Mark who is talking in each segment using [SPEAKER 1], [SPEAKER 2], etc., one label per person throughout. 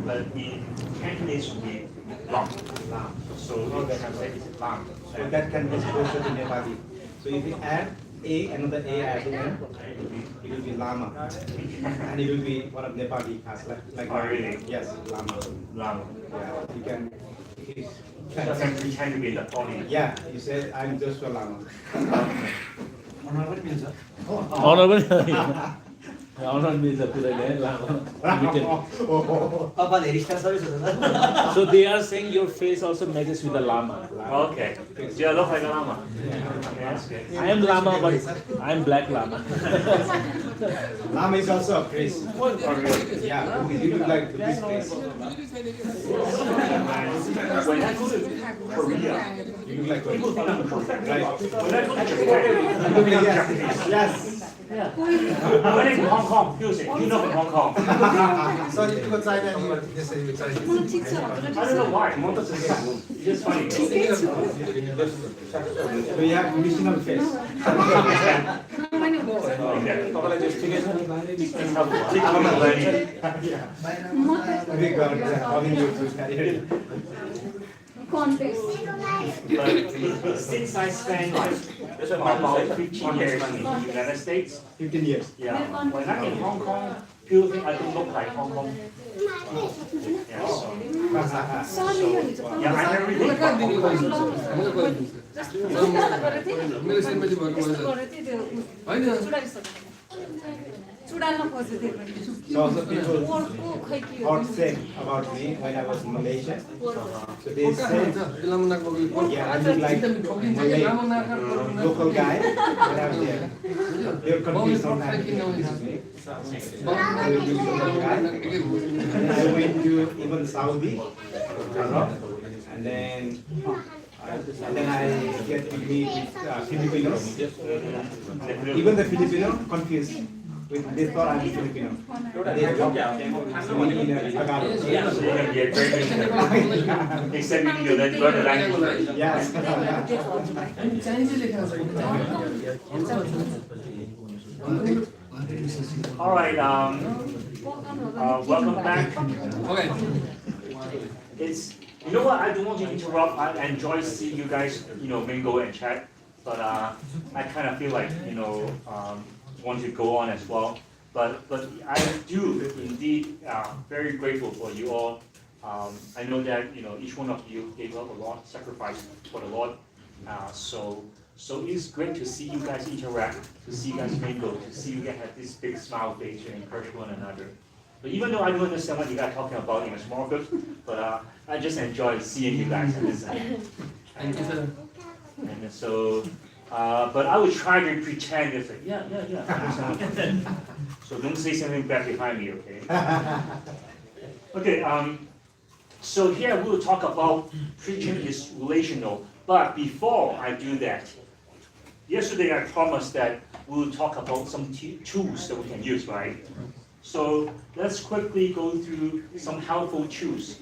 [SPEAKER 1] but in Cantonese would be Lam. So in translate is Lam.
[SPEAKER 2] So that can be closer to Nepali. So if you add A, another A at the end, it will be Lama. And it will be one of Nepali has like
[SPEAKER 1] Oh, really?
[SPEAKER 2] Yes, Lama.
[SPEAKER 1] Lam.
[SPEAKER 2] Yeah, you can.
[SPEAKER 1] So I can pretend to be the pony.
[SPEAKER 2] Yeah, you said I'm just a Lama.
[SPEAKER 3] Honorable means
[SPEAKER 4] Honor means a good Lama. So they are saying your face also matches with the Lama.
[SPEAKER 1] Okay. Do you look like a llama? Okay, that's good.
[SPEAKER 4] I am Lama, but I am Black Lama.
[SPEAKER 2] Lama is also a priest.
[SPEAKER 1] Oh, really?
[SPEAKER 2] Yeah, you look like this face.
[SPEAKER 1] When I go to Korea,
[SPEAKER 2] You look like
[SPEAKER 1] people think I'm perfect.
[SPEAKER 2] Right.
[SPEAKER 1] When I go to Japan, people think I'm Japanese.
[SPEAKER 2] Yes.
[SPEAKER 1] Yeah. When in Hong Kong, people say, you know from Hong Kong.
[SPEAKER 2] So if you go China, you
[SPEAKER 1] I don't know why. It's just funny.
[SPEAKER 2] we have missional face. We got calling you to carry it.
[SPEAKER 1] But since I spent like about 15 years in the United States,
[SPEAKER 2] 15 years.
[SPEAKER 1] yeah, when I'm in Hong Kong, people think I don't look like Hong Kong. Yeah, so yeah, I'm everything from Hong Kong.
[SPEAKER 2] So also people thought same about me when I was in Malaysia. So they said, yeah, I look like Malay local guy when I was there. They were confused sometimes. This is me. I look local guy. And then I went to even Saudi. And then I get to meet with Filipinos. Even the Filipino confused. They thought I'm Filipino. They talk in Tagalog.
[SPEAKER 1] Except you learn the language.
[SPEAKER 2] Yes.
[SPEAKER 1] All right. Welcome back.
[SPEAKER 3] Okay.
[SPEAKER 1] It's you know what? I don't want to interrupt. I enjoy seeing you guys, mingle and chat. But I kind of feel like want to go on as well. But I do indeed very grateful for you all. I know that each one of you gave up a lot, sacrificed for the Lord. So it's great to see you guys interact, to see you guys mingle, to see you guys have this big smile face and encourage one another. But even though I don't understand what you guys are talking about in a small group, but I just enjoy seeing you guys and listening.
[SPEAKER 3] Thank you, sir.
[SPEAKER 1] And so, but I would try to pretend it's like, yeah. Understand. So don't say something bad behind me, okay? Okay. So here we'll talk about preaching is relational. But before I do that, yesterday I promised that we'll talk about some tools that we can use, right? So let's quickly go through some helpful tools.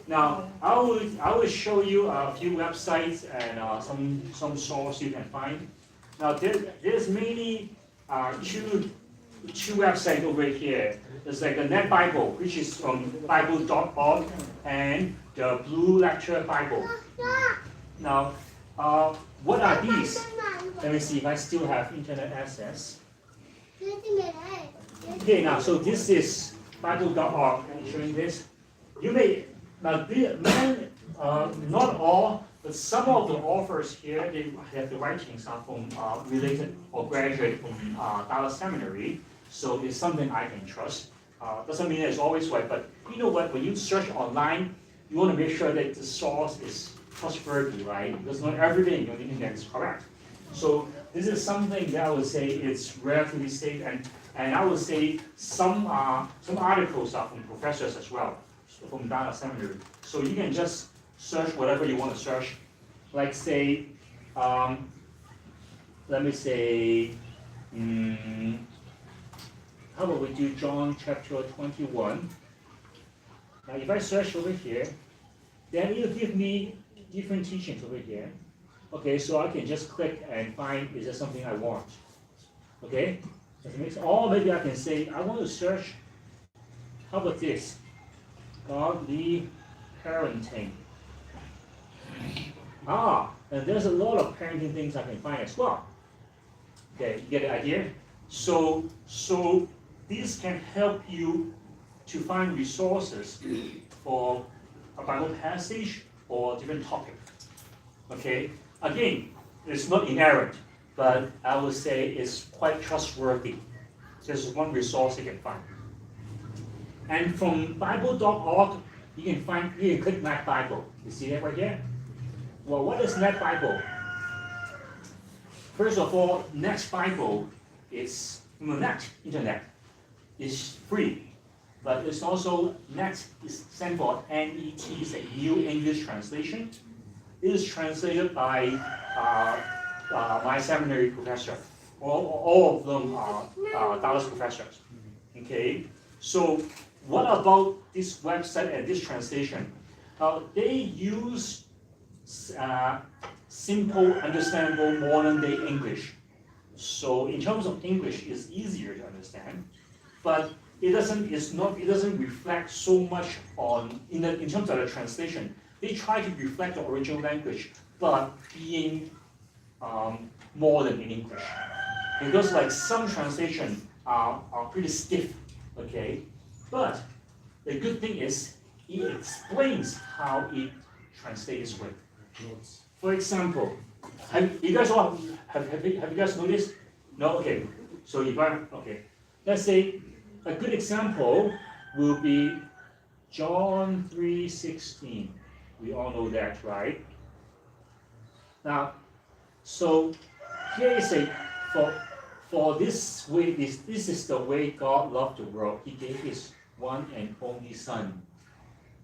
[SPEAKER 1] Now, I will show you a few websites and some source you can find. Now, there's mainly two websites over here. There's like a Net Bible, which is from Bible.org, and the Blue Lecture Bible. Now, what are these? Let me see if I still have internet access. Okay, now, so this is Bible.org. I'm showing this. You may, now, not all, but some of the authors here, they have the writings are from related or graduate from Dallas Seminary. So it's something I can trust. Doesn't mean it's always right, but you know what? When you search online, you want to make sure that the source is trustworthy, right? Because not everything on the internet is correct. So this is something that I would say it's relatively safe, and I would say some articles are from professors as well, from Dallas Seminary. So you can just search whatever you want to search. Like say, let me say, how about we do John chapter 21. Now if I search over here, then it'll give me different teachings over here. Okay, so I can just click and find, is there something I want? Okay, or maybe I can say, I want to search, how about this? godly parenting. And there's a lot of parenting things I can find as well. Okay, you get the idea? So these can help you to find resources for a Bible passage or different topic. Okay, again, it's not inerrant, but I would say it's quite trustworthy. This is one resource you can find. And from Bible.org, you can click Net Bible. You see that right here? Well, what is Net Bible? First of all, Net Bible is internet. It's free, but it's also net is stand for NET, it's a New English Translation. It is translated by my seminary professor. All of them are Dallas professors. Okay, so what about this website and this translation? They use simple, understandable, modern-day English. So in terms of English, it's easier to understand, but it doesn't reflect so much in terms of the translation. They try to reflect the original language, but being modern in English. Because like some translations are pretty stiff, okay? But the good thing is it explains how it translates with. For example, have you guys noticed? No? Okay. So let's say a good example will be John 3:16. We all know that, right? Now, so here is for this way, this is the way God loved the world. He gave his one and only Son,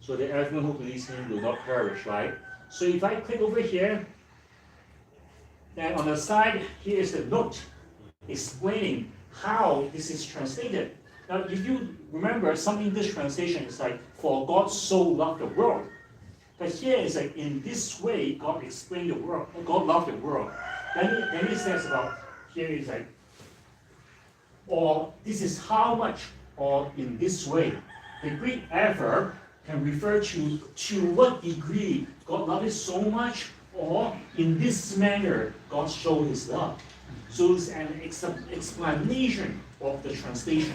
[SPEAKER 1] so that everyone who believes in him will not perish, right? So if I click over here, then on the side, here is the note explaining how this is translated. Now, if you remember, some English translation is like, for God so loved the world. But here is like, in this way, God explained the world, God loved the world. Then it says about, here is like, or this is how much, or in this way. The Greek adverb can refer to what degree God loved it so much, or in this manner, God showed his love. So it's an explanation of the translation.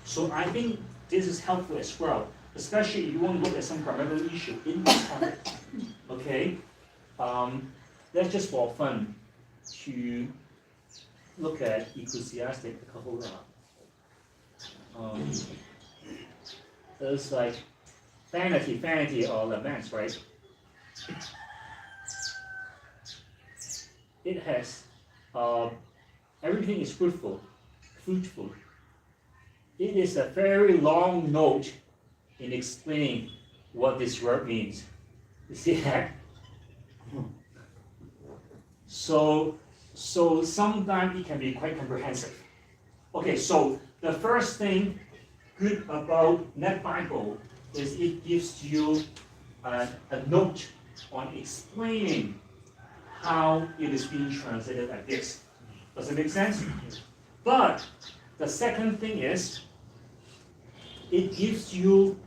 [SPEAKER 1] So I think this is helpful as well, especially if you want to look at some grammatical issue in this topic. Okay? That's just for fun to look at Ecclesiastic a couple of there's like vanity or laments, right? It has everything is fruitful. It is a very long note in explaining what this word means. You see that? So sometimes it can be quite comprehensive. Okay, so the first thing good about Net Bible is it gives you a note on explaining how it is being translated like this. Does it make sense? But the second thing is it gives you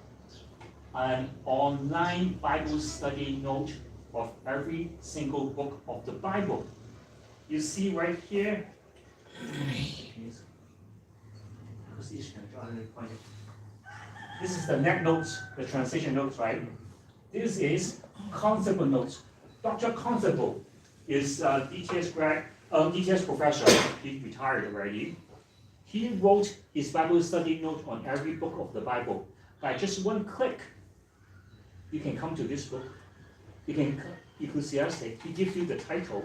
[SPEAKER 1] an online Bible study note of every single book of the Bible. You see right here, this is the net notes, the translation notes, right? This is Constable notes. Dr. Constable is a DTS professor. He retired already. He wrote his Bible study note on every book of the Bible. By just one click, you can come to this book. You can Ecclesiastic. He gives you the title,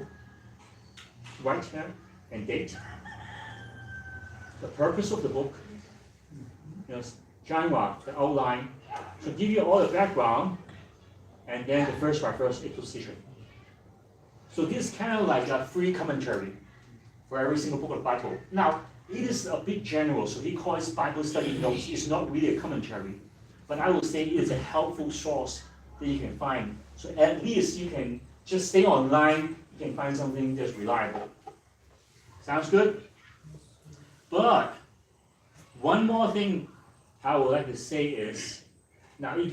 [SPEAKER 1] right here, and date, the purpose of the book, genre, the outline. So give you all the background, and then the verse by verse exposition. So this is kind of like a free commentary for every single book of the Bible. Now, it is a bit general, so he calls Bible study notes. It's not really a commentary, but I would say it is a helpful source that you can find. So at least you can just stay online, you can find something that's reliable. Sounds good? But one more thing I would like to say is, Now, you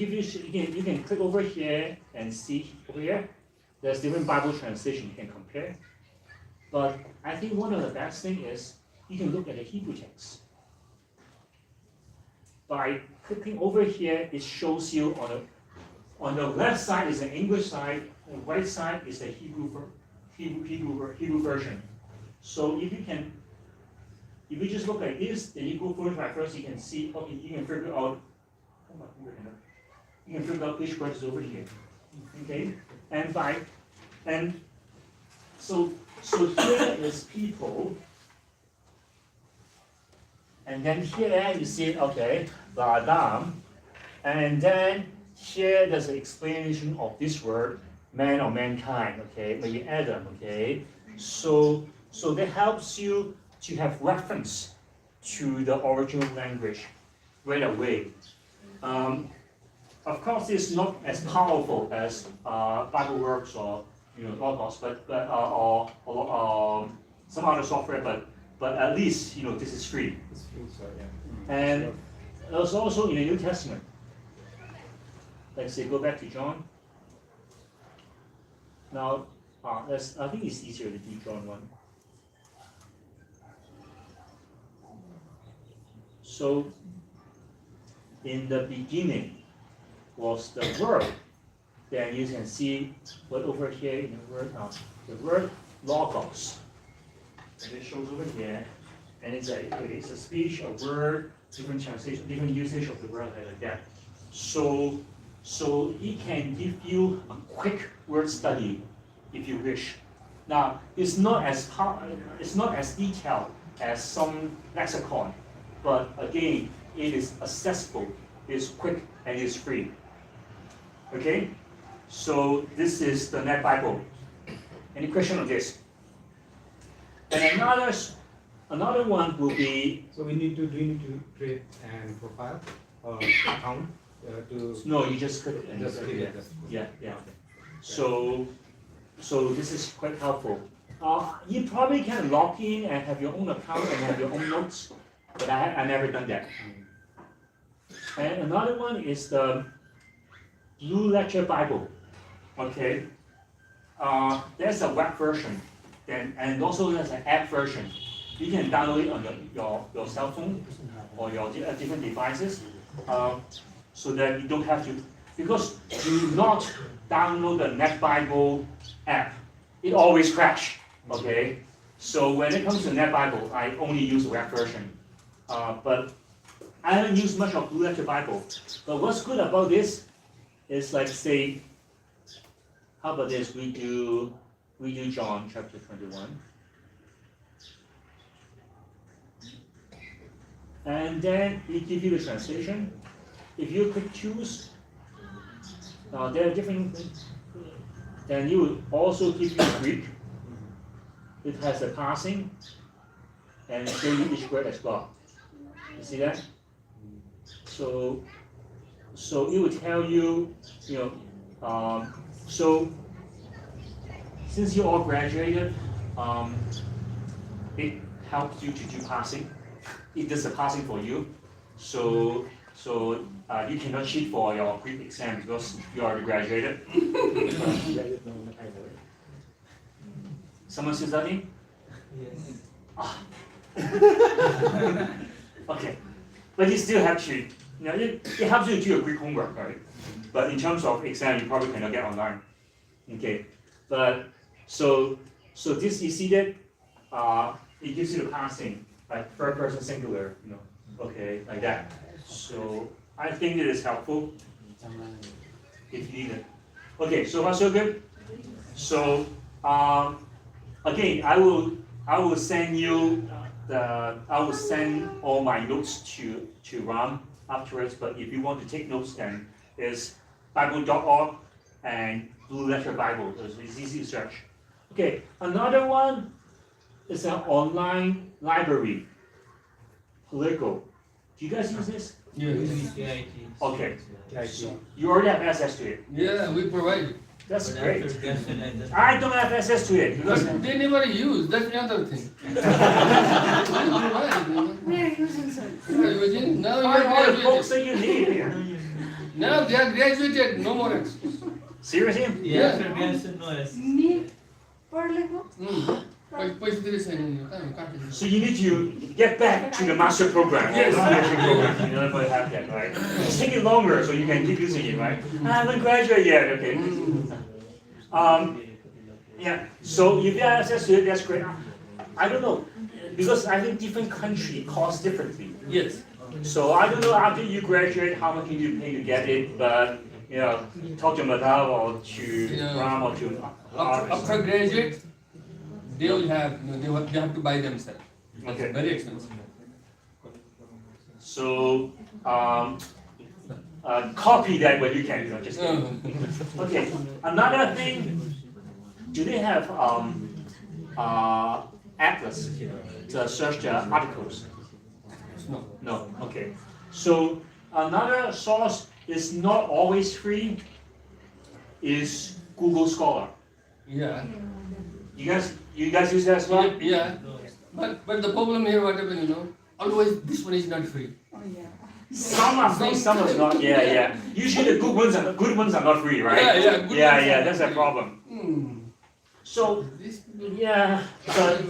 [SPEAKER 1] can click over here and see over here. There's different Bible translation you can compare. But I think one of the best thing is you can look at the Hebrew text. By clicking over here, it shows you on the left side is the English side, and the right side is the Hebrew version. So if you just look at this, then you go first, you can see, okay, you can figure out, which word is over here. Okay, and so here is people, and then here you see, okay, the Adam, and then here there's an explanation of this word, man or mankind, okay, maybe Adam, okay. So that helps you to have reference to the original language right away. Of course, it's not as powerful as Bible Works or Logos, but or some other software, but at least this is free.
[SPEAKER 2] It's free, so yeah.
[SPEAKER 1] And there's also in the New Testament. Let's say go back to John. Now, I think it's easier to do John 1. So, in the beginning was the Word. Then you can see what over here in the word Logos. And it shows over here. And it's a speech, a word, different translation, different usage of the word like that. So it can give you a quick word study if you wish. Now it's not as detailed as some lexicon, but again it is accessible, it's quick, and it's free. Okay, so this is the Net Bible. Any question on this? And another one will be.
[SPEAKER 2] So do we need to create an profile or account to?
[SPEAKER 1] No, you just click it.
[SPEAKER 2] Just click it.
[SPEAKER 1] Yeah. So this is quite helpful. You probably can log in and have your own account and have your own notes, but I never done that. And another one is the Blue Letter Bible. Okay, there's a web version, and also there's an app version. You can download it on your cell phone or your different devices, so that you don't have to. Because do not download the Net Bible app, it always crashes. Okay, so when it comes to Net Bible, I only use the web version, but I haven't used much of Blue Letter Bible. But what's good about this is, like, say, how about this? We do John chapter 21. And then it gives you the translation. If you click choose, there are different things. Then you will also give you Greek. It has a parsing and show you each word as well. You see that? So it will tell you, so since you all graduated, it helps you to do parsing. It does the parsing for you. So you cannot cheat for your Greek exam because you already graduated. Someone still studying? Yes. Okay, but you still have to. It helps you to do your Greek homework, right? But in terms of exam, you probably cannot get online. Okay, but so this, you see that it gives you the passing, like third person singular, okay, like that. So I think it is helpful if you need it. Okay, so far so good. So again, I will send you I will send all my notes to Ram afterwards. But if you want to take notes, then it's Bible.org and Blue Letter Bible. It's easy to search. Okay, another one is an online library. Political. Do you guys use this?
[SPEAKER 3] Yes.
[SPEAKER 1] Okay. So you already have access to it.
[SPEAKER 3] Yeah, we provide it.
[SPEAKER 1] That's great. I don't have access to it because
[SPEAKER 3] They never use. That's the other thing.
[SPEAKER 5] We are using some.
[SPEAKER 3] You are using? Now you
[SPEAKER 1] I
[SPEAKER 3] are
[SPEAKER 1] all the books
[SPEAKER 3] graduated.
[SPEAKER 1] that you need here.
[SPEAKER 3] Now they are graduated, no more excuse.
[SPEAKER 1] Seriously?
[SPEAKER 3] Yeah.
[SPEAKER 5] मी पढलेको
[SPEAKER 3] पैसा तिरै छैन नि, कहाँ काटेको?
[SPEAKER 1] So you need to get back to the master program.
[SPEAKER 3] Yes.
[SPEAKER 1] The master program. You never have that, right? Just take it longer so you can keep using it, right? I haven't graduated yet, okay. Yeah, so if you have access to it, that's great. I don't know, because I think different country costs differently.
[SPEAKER 3] Yes.
[SPEAKER 1] So I don't know after you graduate how much you pay to get it, but you know, talk to Madhav or to
[SPEAKER 3] Yeah.
[SPEAKER 1] Ram or to
[SPEAKER 3] After graduate, they will have, they have to buy themselves.
[SPEAKER 1] Okay.
[SPEAKER 3] Very expensive.
[SPEAKER 1] So copy that when you can. You know, just kidding. Okay. Another thing, do they have atlas to search the articles?
[SPEAKER 3] No.
[SPEAKER 1] No. Okay. So another source is not always free. Is Google Scholar.
[SPEAKER 3] Yeah.
[SPEAKER 1] You guys use that as well?
[SPEAKER 3] Yeah. But the problem here, what happened, always this one is not free.
[SPEAKER 1] Some are free, some are not. Yeah, yeah. Usually the good ones are not free, right?
[SPEAKER 3] Yeah, yeah, good
[SPEAKER 1] Yeah,
[SPEAKER 3] ones
[SPEAKER 1] yeah.
[SPEAKER 3] are
[SPEAKER 1] That's a
[SPEAKER 3] free.
[SPEAKER 1] problem. So
[SPEAKER 3] This,
[SPEAKER 1] yeah, but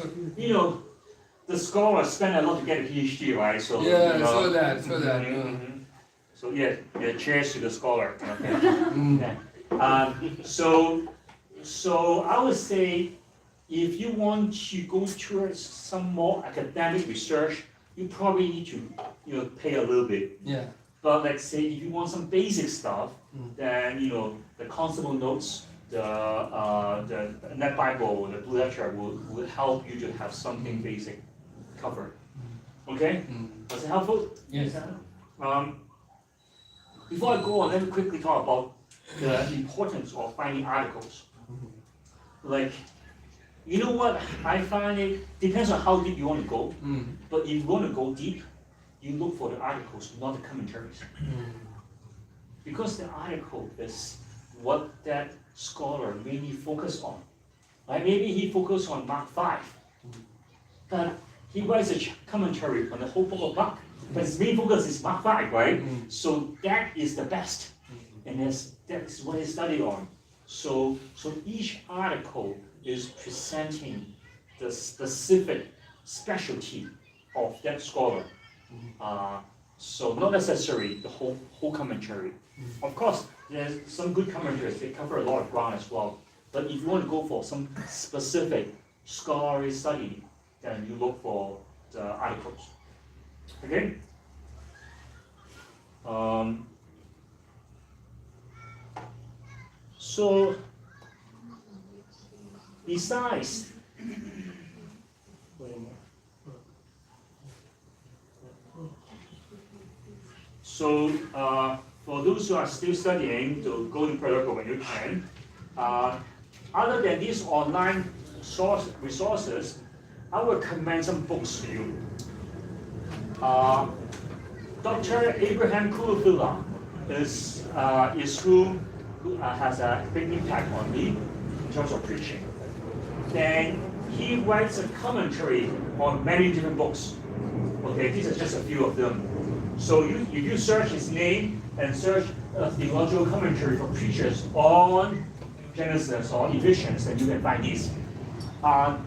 [SPEAKER 1] the scholars spend a lot to get a PhD, right? So
[SPEAKER 3] yeah, so that.
[SPEAKER 1] Mhm. So yeah, cheers to the scholar. Okay.
[SPEAKER 3] Mm.
[SPEAKER 1] Yeah. So I would say, if you want to go towards some more academic research, you probably need to pay a little bit.
[SPEAKER 3] Yeah.
[SPEAKER 1] But let's say if you want some basic stuff, then the constable notes, the Net Bible, the Blue Lecture will help you to have something basic covered. Okay? Was it helpful?
[SPEAKER 3] Yes.
[SPEAKER 1] Before I go on, let me quickly talk about the importance of finding articles. Like, you know what? I find it depends on how deep you want to go. But if you want to go deep, you look for the articles, not the commentaries. Because the article is what that scholar really focused on. Like maybe he focused on Mark 5, but he writes a commentary on the whole book of Mark. But his main focus is Mark 5, right? So that is the best, and that's what he studied on. So each article is presenting the specific specialty of that scholar. So not necessarily the whole commentary. Of course, there's some good commentaries, they cover a lot of ground as well. But if you want to go for some specific scholarly study, then you look for the articles. Okay? So, besides, for those who are still studying, to go to Puerto when you can. Other than these online resources, I will recommend some books to you. Dr. Abraham Kulafila is who has a big impact on me in terms of preaching. Then he writes a commentary on many different books. Okay, these are just a few of them. So if you search his name and search a theological commentary for preachers on Genesis or Ephesians, then you can find these. I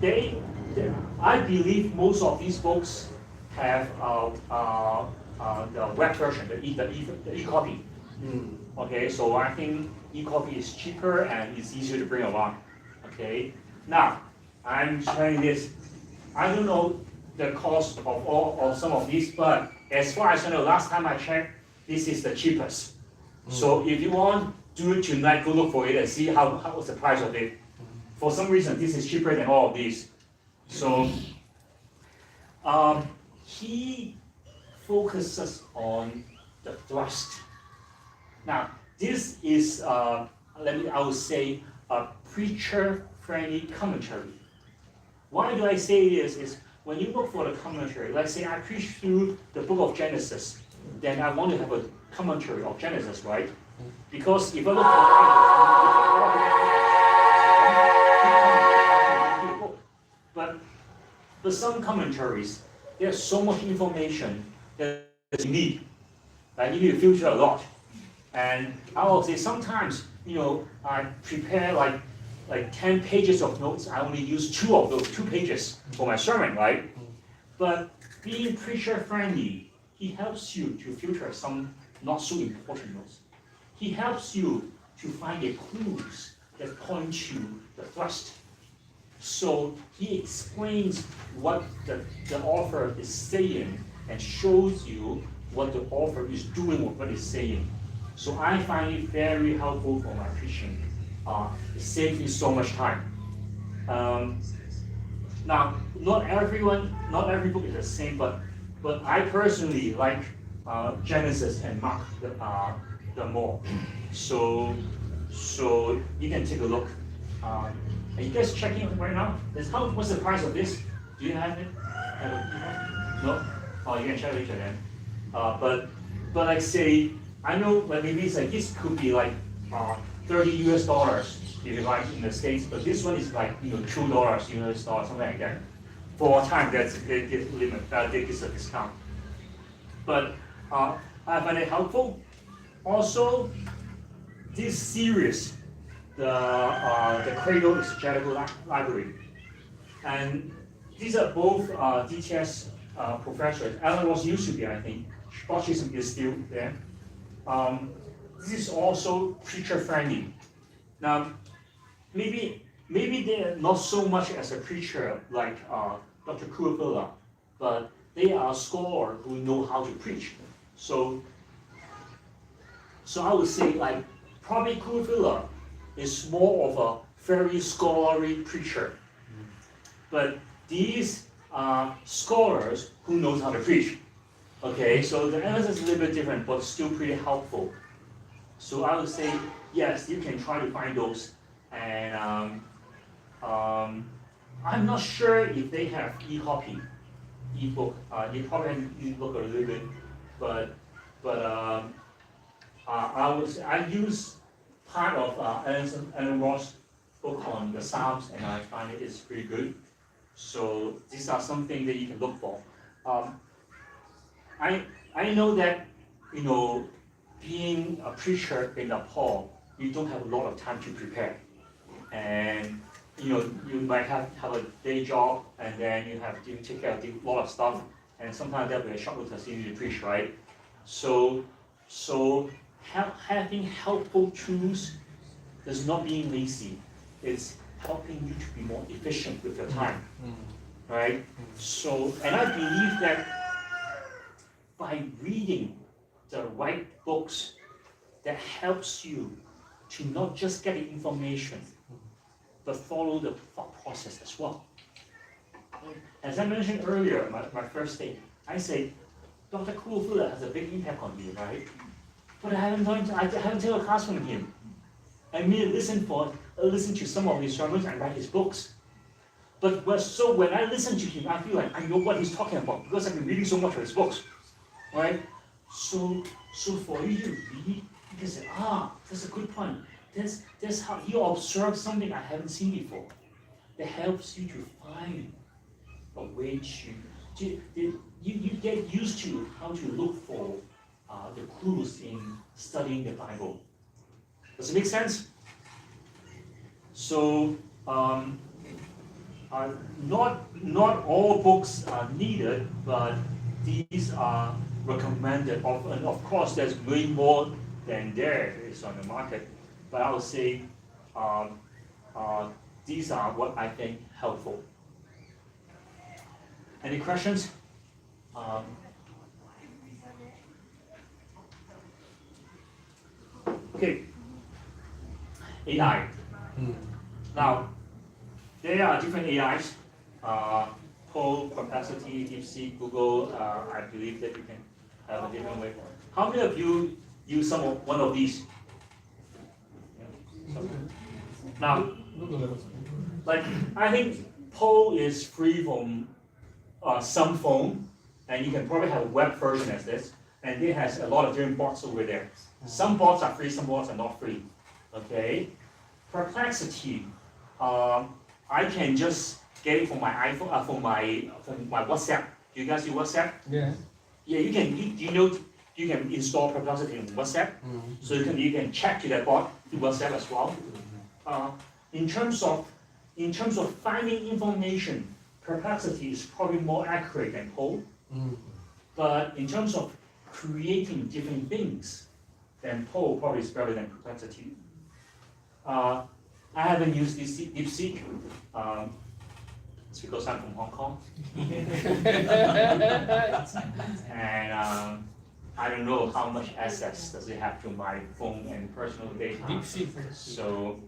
[SPEAKER 1] believe most of these books have the web version, the e-copy. Okay, so I think e-copy is cheaper and it's easier to bring along. Okay, now I'm telling this. I don't know the cost of some of these, but as far as I know, last time I checked, this is the cheapest. So if you want, do it tonight. Go look for it and see what's the price of it. For some reason, this is cheaper than all of these. So he focuses on the thrust. Now, this is I would say a preacher-friendly commentary. Why do I say this? Is when you look for the commentary, let's say I preach through the book of Genesis, then I want to have a commentary of Genesis, right? Because if I look for but some commentaries, there's so much information that you need. Right? You need to filter a lot. And I will say sometimes, I prepare like 10 pages of notes. I only use 2 of those 2 pages for my sermon, right? But being preacher friendly, he helps you to filter some not so important notes. He helps you to find the clues that point to the thrust. So he explains what the author is saying and shows you what the author is doing with what he's saying. So I find it very helpful for my preaching. It saves me so much time. Now, not every book is the same, but I personally like Genesis and Mark the more. So you can take a look. Are you guys checking it right now? What's the price of this? Do you have it? No? Oh, you can check later then. But like say, I know maybe it's like this could be like $30 US if you buy it in the States, but this one is like $2 US, something like that. For a time that's they limit, they give a discount. But I find it helpful. Also, this series, the Cradle Exegetical Library, and these are both DTS professors. Alan was used to be, I think. Boshism is still there. This is also preacher friendly. Now, maybe they're not so much as a preacher like Dr. Kurupilla, but they are a scholar who know how to preach. So I would say like probably Kurupilla is more of a very scholarly preacher. But these are scholars who knows how to preach. Okay, so the emphasis is a little bit different, but still pretty helpful. So I would say, yes, you can try to find those. And I'm not sure if they have e-copy, e-book. They probably have e-book a little bit, but I use part of Alan Ross' book on the Psalms, and I find it is pretty good. So these are something that you can look for. I know that being a preacher in Nepal, you don't have a lot of time to prepare, and you might have a day job, and then you have to take care of a lot of stuff, and sometimes there'll be a short notice you need to preach, right? So having helpful tools is not being lazy. It's helping you to be more efficient with your time, right? So, and I believe that by reading the right books, that helps you to not just get the information, but follow the thought process as well. As I mentioned earlier, my first day, I say, Dr. Kurupilla has a big impact on me, right? But I haven't taken a class from him. I merely listen to some of his sermons and write his books. But when I listen to him, I feel like I know what he's talking about because I've been reading so much of his books, right? So for you to read, you can say, that's a good point. That's how you observe something I haven't seen before. That helps you to find a way to you get used to how to look for the clues in studying the Bible. Does it make sense? So not all books are needed, but these are recommended. And of course, there's way more than there is on the market. But I would say these are what I think helpful. Any questions? Okay. AI. Now, there are different AIs. Poll, Perplexity, DeepSeek, Google. I believe that you can have a different way. How many of you use one of these? Now, like I think Poll is free from some phone, and you can probably have a web version as this, and it has a lot of different bots over there. Some bots are free, some bots are not free. Okay, Perplexity, I can just get it from my iPhone, from my WhatsApp. Do you guys use WhatsApp?
[SPEAKER 3] Yeah.
[SPEAKER 1] Yeah, you you can install Perplexity in WhatsApp, so you can check to that bot through WhatsApp as well. In terms of finding information, Perplexity is probably more accurate than Poe. But in terms of creating different things, then Poe probably is better than Perplexity. I haven't used DeepSeek. It's because I'm from Hong Kong. And I don't know how much access does it have to my phone and personal data.
[SPEAKER 3] DeepSeek.
[SPEAKER 1] So,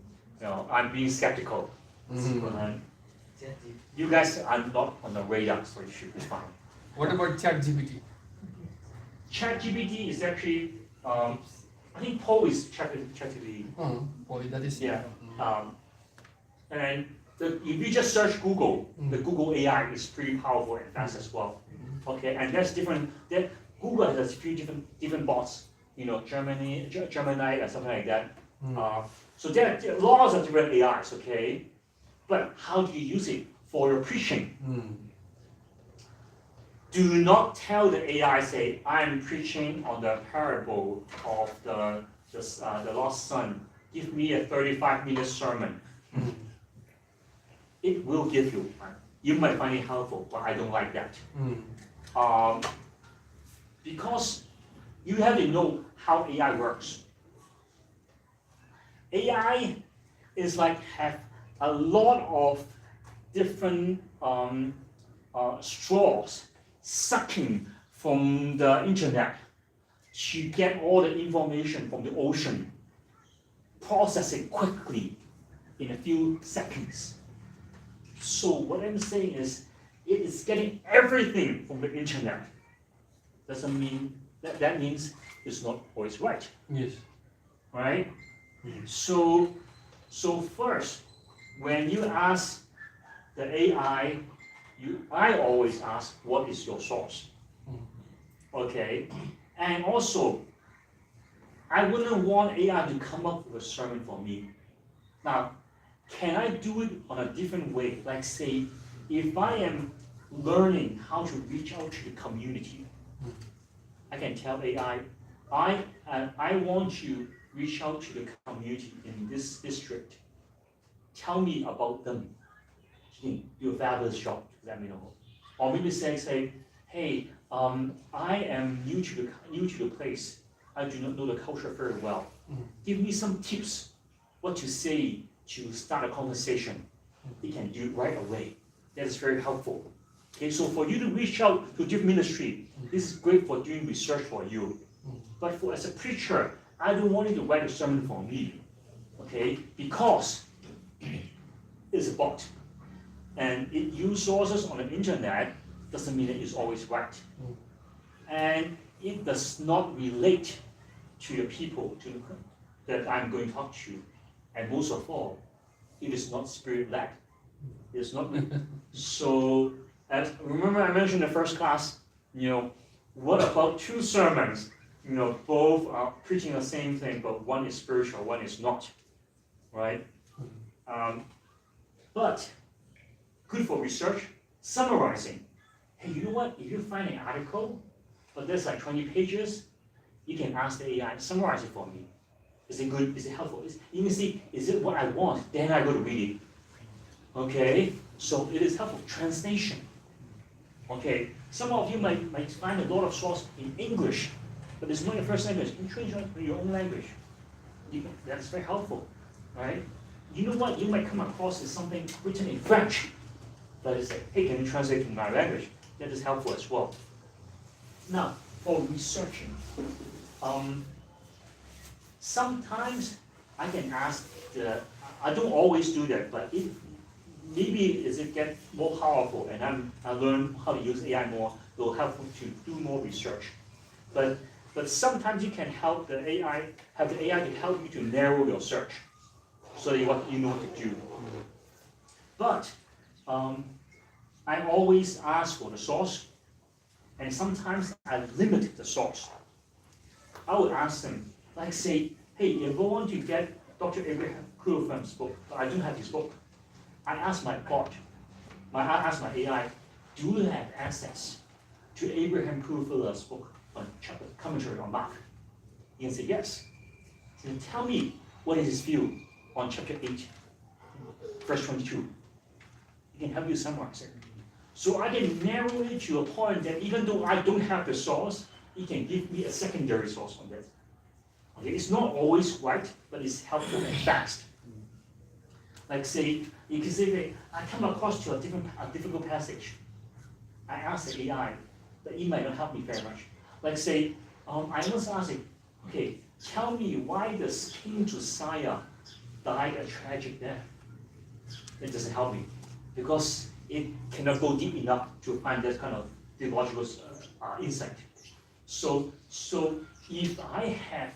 [SPEAKER 1] I'm being skeptical. You guys are not on the radar, so it should be fine.
[SPEAKER 3] What about ChatGPT?
[SPEAKER 1] ChatGPT is actually, I think Poe is ChatGPT.
[SPEAKER 3] Boy, that is
[SPEAKER 1] Yeah. And if you just search Google, the Google AI is pretty powerful and fast as well. Okay, and there's different. Google has a few different bots. Gemini or something like that. So there are lots of different AIs. Okay, but how do you use it for your preaching? Do not tell the AI, say, I'm preaching on the parable of the lost son. Give me a 35-minute sermon. It will give you. You might find it helpful, but I don't like that. Because you have to know how AI works. AI is like have a lot of different straws sucking from the internet to get all the information from the ocean, process it quickly in a few seconds. So what I'm saying is, it is getting everything from the internet. Doesn't mean that means it's not always right.
[SPEAKER 3] Yes.
[SPEAKER 1] Right? So first, when you ask the AI, I always ask, what is your source? Okay? And also, I wouldn't want AI to come up with a sermon for me. Now, can I do it on a different way? Like say, if I am learning how to reach out to the community, I can tell AI, I want you to reach out to the community in this district. Tell me about them. Do a fabulous job. Let me know. Or maybe say, hey, I am new to the place. I do not know the culture very well. Give me some tips, what to say to start a conversation. They can do it right away. That is very helpful. Okay, so for you to reach out to different ministry, this is great for doing research for you. But as a preacher, I don't want you to write a sermon for me. Okay, because it's a bot. And it uses sources on the internet doesn't mean that it's always right. And it does not relate to the people that I'm going to talk to. And most of all, it is not spirit-led. It's not. So, remember I mentioned in the first class, what about two sermons? Both are preaching the same thing, but one is spiritual, one is not. Right? But good for research, summarizing. Hey, you know what? If you find an article, but there's like 20 pages, you can ask the AI, summarize it for me. Is it good? Is it helpful? You can see, is it what I want? Then I go to read it. Okay? So it is helpful. Translation. Okay? Some of you might find a lot of source in English, but it's not your first language. You can translate to your own language. That's very helpful. Right? You know what? You might come across as something written in French, but it's like, hey, can you translate to my language? That is helpful as well. Now, for researching, sometimes I can ask I don't always do that, but maybe as it gets more powerful and I learn how to use AI more, it will help me to do more research. But sometimes you can have the AI to help you to narrow your search, so that you know what to do. But I always ask for the source, and sometimes I limit the source. I would ask them, like say, hey, if I want to get Dr. Abraham Kruger's book, but I don't have his book, I ask my bot, I ask my AI, do you have access to Abraham Kruger's book? on commentary on Mark? You can say yes. So tell me what is his view on chapter 8, verse 22. He can help you summarize it. So I can narrow it to a point that even though I don't have the source, he can give me a secondary source on that. Okay, it's not always right, but it's helpful and fast. Like say, you can say that I come across to a difficult passage. I ask the AI, but it might not help me very much. Like say, I once asked it, okay, tell me why does King Josiah die a tragic death? It doesn't help me because it cannot go deep enough to find that kind of theological insight. So if I have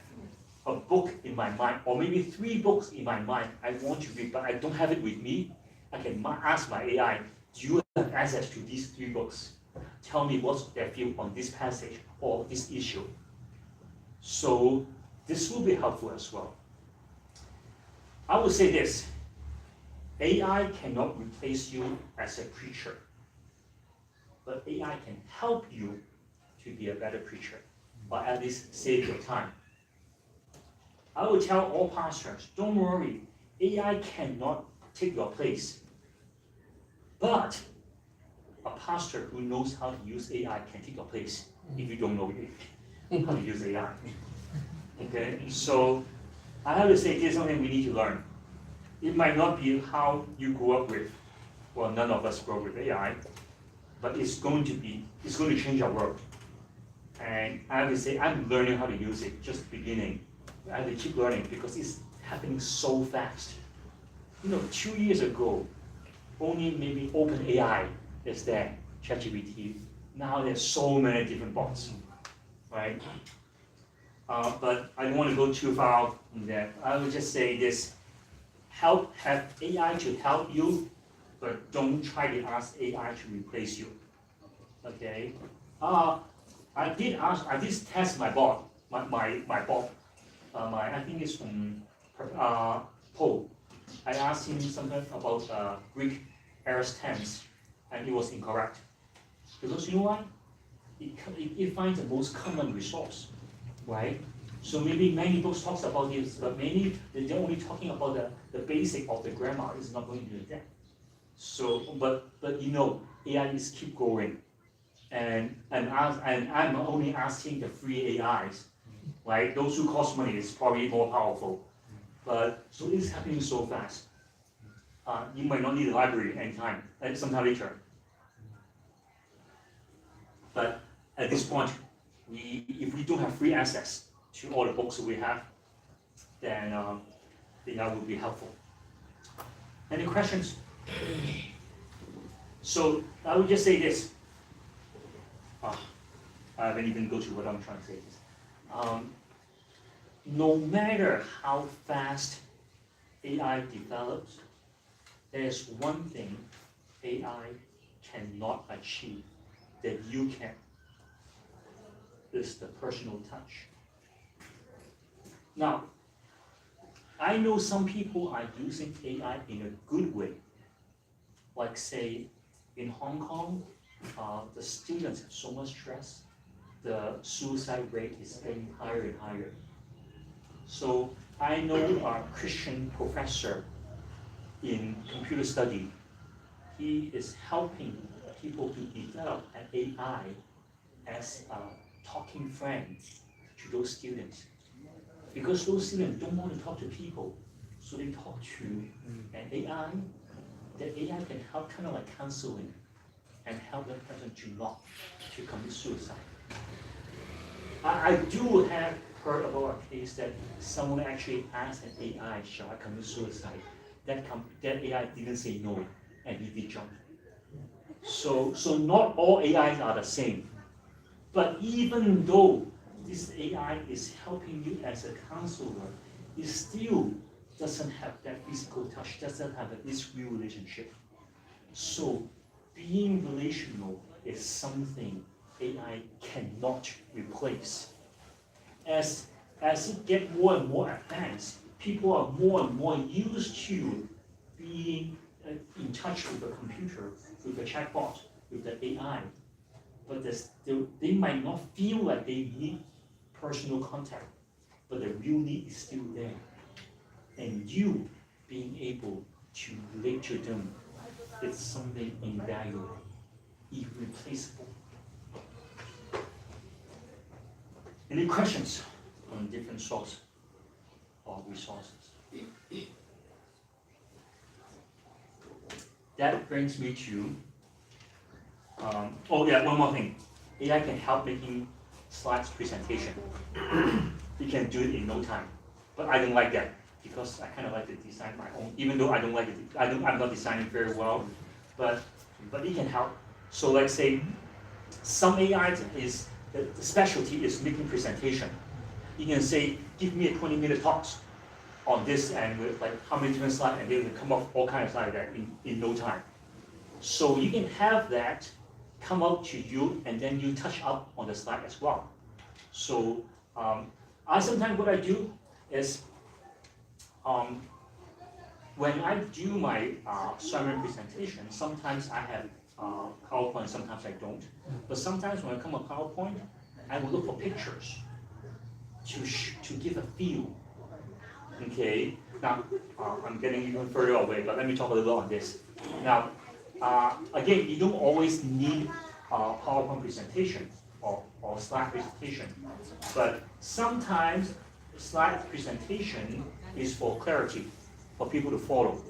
[SPEAKER 1] a book in my mind, or maybe 3 books in my mind I want to read, but I don't have it with me, I can ask my AI, do you have access to these 3 books? Tell me what's their view on this passage or this issue. So this will be helpful as well. I would say this, AI cannot replace you as a preacher, but AI can help you to be a better preacher, or at least save your time. I will tell all pastors, don't worry, AI cannot take your place. But a pastor who knows how to use AI can take your place if you don't know how to use AI. Okay, so I have to say, this is something we need to learn. It might not be how you grew up with, well, none of us grew up with AI, but it's going to change our world. And I have to say, I'm learning how to use it, just beginning. I have to keep learning because it's happening so fast. 2 years ago, only maybe OpenAI is there, ChatGPT. Now there's so many different bots, right? But I don't want to go too far in that. I would just say this, have AI to help you, but don't try to ask AI to replace you, okay? I did test my bot, my bot, I think it's from Paul. I asked him something about Greek aorist tense, and it was incorrect. Because you know what? It finds the most common resource, right? So maybe many books talks about this, but many they're only talking about the basic of the grammar. It's not going into depth. So, but AI is keep going, and I'm only asking the free AIs, right? Those who cost money is probably more powerful, but so it's happening so fast. You might not need a library anytime, sometime later. But at this point, if we don't have free access to all the books that we have, then that would be helpful. Any questions? So I would just say this. I haven't even go to what I'm trying to say. No matter how fast AI develops, there's one thing AI cannot achieve that you can. Is the personal touch. Now, I know some people are using AI in a good way. Like say, in Hong Kong, the students have so much stress, the suicide rate is getting higher and higher. So I know a Christian professor in computer study. He is helping people to develop an AI as a talking friend to those students. Because those students don't want to talk to people, so they talk to an AI. That AI can help kind of like counseling and help that person to commit suicide. I do have heard about a case that someone actually asked an AI, shall I commit suicide? That AI didn't say no, and he did jump. So not all AIs are the same. But even though this AI is helping you as a counselor, it still doesn't have that physical touch, doesn't have this real relationship. So being relational is something AI cannot replace. As it gets more and more advanced, people are more and more used to being in touch with the computer, with the chatbot, with the AI. but they might not feel like they need personal contact, but the real need is still there. And you being able to relate to them, it's something invaluable, irreplaceable. Any questions on different sorts of resources? That brings me to, oh yeah, one more thing. AI can help making slides presentation. You can do it in no time, but I don't like that because I kind of like to design my own, even though I don't like it, I'm not designing very well, but it can help. So let's say some AI is, the specialty is making presentation. You can say, give me a 20-minute talks on this and with like how many different slides, and they will come up all kinds of slides that in no time. So you can have that come out to you, and then you touch up on the slide as well. So I sometimes what I do is when I do my sermon presentation, sometimes I have PowerPoint, sometimes I don't. But sometimes when I come with PowerPoint, I will look for pictures to give a feel. Okay, now I'm getting even further away, but let me talk a little on this. Now, again, you don't always need a PowerPoint presentation or slide presentation, but sometimes slide presentation is for clarity, for people to follow.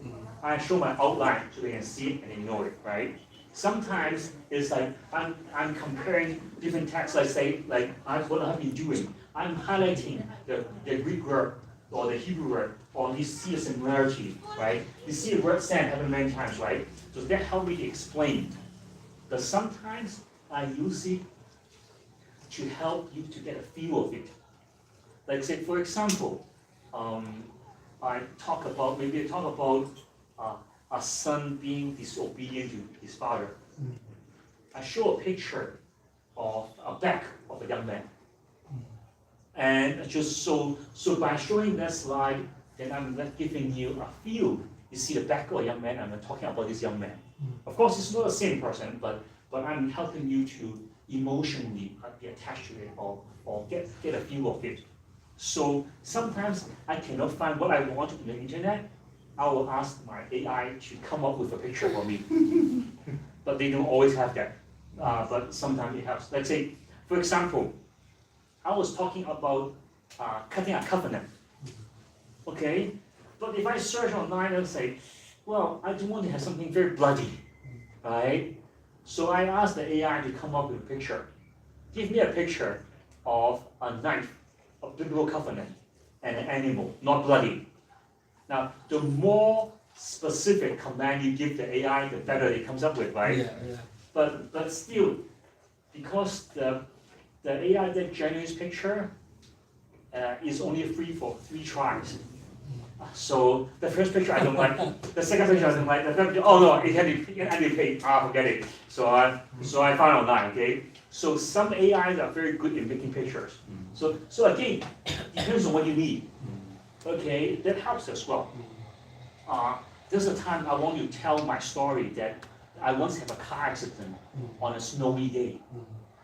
[SPEAKER 1] I show my outline so they can see it and they know it, right? Sometimes it's like I'm comparing different texts. Let's say, like what I've been doing. I'm highlighting the Greek word or the Hebrew word, or you see a similarity, right? You see the word "sand" happened many times, right? So that helps me to explain. But sometimes I use it to help you to get a feel of it. Like say, for example, I talk about a son being disobedient to his father. I show a picture of a back of a young man. And just so by showing that slide, then I'm giving you a feel. You see the back of a young man, I'm talking about this young man. Of course, it's not the same person, but I'm helping you to emotionally be attached to it or get a feel of it. So sometimes I cannot find what I want on the internet. I will ask my AI to come up with a picture for me. But they don't always have that. But sometimes it helps. Let's say, for example, I was talking about cutting a covenant. Okay? But if I search online and say, well, I don't want to have something very bloody, right? So I asked the AI to come up with a picture. Give me a picture of a knife, a biblical covenant, and an animal, not bloody. Now, the more specific command you give the AI, the better it comes up with, right?
[SPEAKER 3] Yeah.
[SPEAKER 1] But still, because the AI that generates picture is only free for 3 tries. So the first picture I don't like, the second picture I don't like, the third picture, oh no, it can be paid. Forget it. So I found online, okay? So some AIs are very good in making pictures. So again, depends on what you need. Okay, that helps as well. There's a time I want to tell my story that I once had a car accident on a snowy day.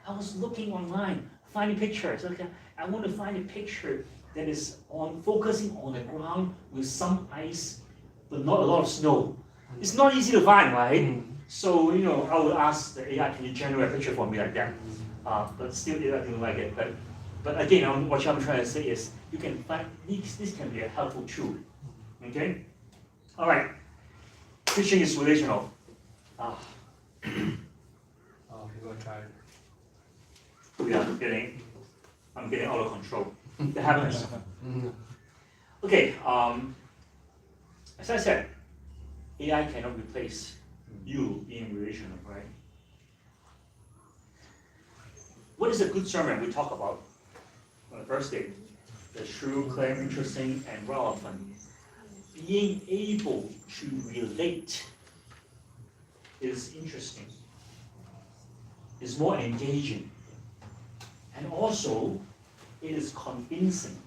[SPEAKER 1] I was looking online, finding pictures. Okay, I want to find a picture that is focusing on the ground with some ice, but not a lot of snow. It's not easy to find, right? So I would ask the AI, can you generate a picture for me like that? But still, I didn't like it. But again, what I'm trying to say is, you can find this can be a helpful tool. Okay. All right. Teaching is relational.
[SPEAKER 3] Oh, you gonna try it.
[SPEAKER 1] I'm getting out of control. That happens. Okay, as I said, AI cannot replace you being relational, right? What is a good sermon? We talk about on the first day. The true, clear, interesting, and relevant. Being able to relate is interesting. It's more engaging. And also, it is convincing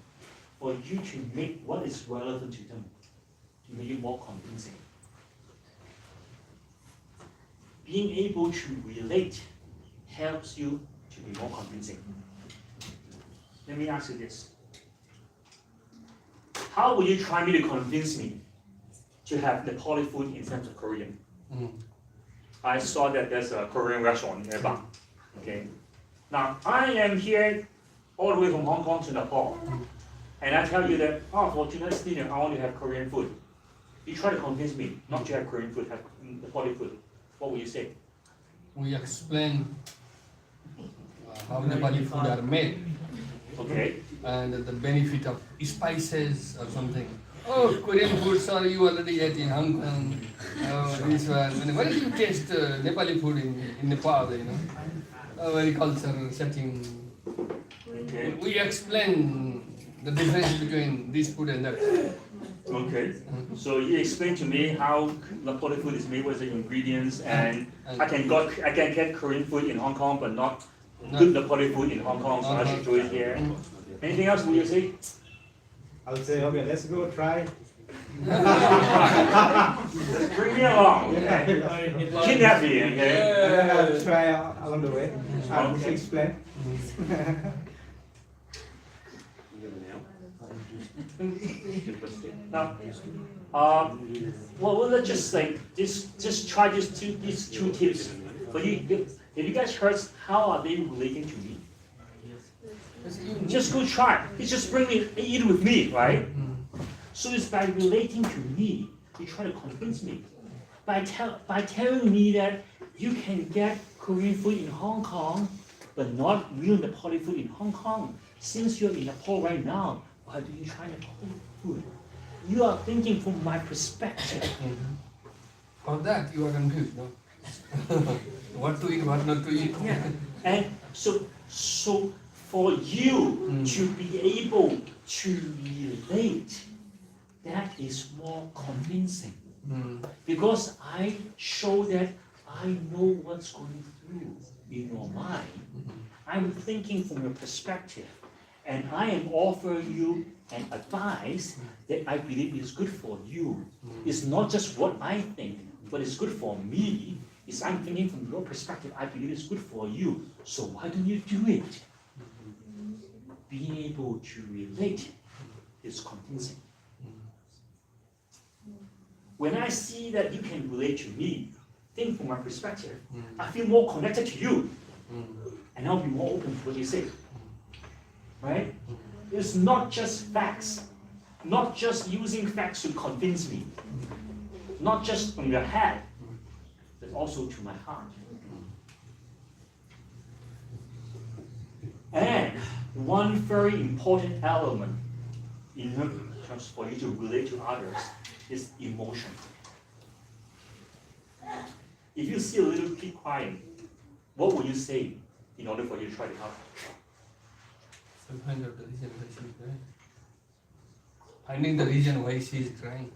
[SPEAKER 1] for you to make what is relevant to them, to make it more convincing. Being able to relate helps you to be more convincing. Let me ask you this. How will you try me to convince me to have Nepali food in terms of Korean? I saw that there's a Korean restaurant nearby. Okay. Now I am here all the way from Hong Kong to Nepal, and I tell you that, oh, for tonight's dinner I want to have Korean food. You try to convince me not to have Korean food, have Nepali food. What will you say?
[SPEAKER 3] We explain how Nepali food are made.
[SPEAKER 1] Okay.
[SPEAKER 3] And the benefit of spices or something. Oh, Korean food, sorry, you already ate in Hong Kong. This one. Why did you taste Nepali food in Nepal, you know? Very cultural setting.
[SPEAKER 1] Okay.
[SPEAKER 3] We explain the difference between this food and that.
[SPEAKER 1] Okay. So you explain to me how Nepali food is made, with the ingredients, and I can get Korean food in Hong Kong, but not good Nepali food in Hong Kong, so I should do it here. Anything else will you say?
[SPEAKER 2] I would say, okay, let's go try.
[SPEAKER 1] Just bring me along. Okay? Kidnap me, okay?
[SPEAKER 2] I'll try along the way. I'll
[SPEAKER 1] Okay.
[SPEAKER 2] explain.
[SPEAKER 1] Now, well, let's just say just try these two tips. But have you guys heard how are they relating to me? Just go try. It's just bring me, eat with me, right? So it's by relating to me, you try to convince me. By telling me that you can get Korean food in Hong Kong, but not real Nepali food in Hong Kong. Since you're in Nepal right now, why do you try Nepali food? You are thinking from my perspective.
[SPEAKER 3] For that, you are confused, no? What to eat, what not to eat.
[SPEAKER 1] Yeah. And so for you to be able to relate, that is more convincing. Because I show that I know what's going through in your mind. I'm thinking from your perspective, and I am offering you an advice that I believe is good for you. It's not just what I think, but it's good for me. It's I'm thinking from your perspective, I believe it's good for you. So why don't you do it? Being able to relate is convincing. When I see that you can relate to me, think from my perspective, I feel more connected to you. And I'll be more open to what you say. Right? It's not just facts. Not just using facts to convince me. Not just from your head, but also to my heart. And one very important element in terms for you to relate to others is emotion. If you see a little kid crying, what will you say in order for you to try to help?
[SPEAKER 3] So find out the reason why she is crying. Finding the reason why she is crying.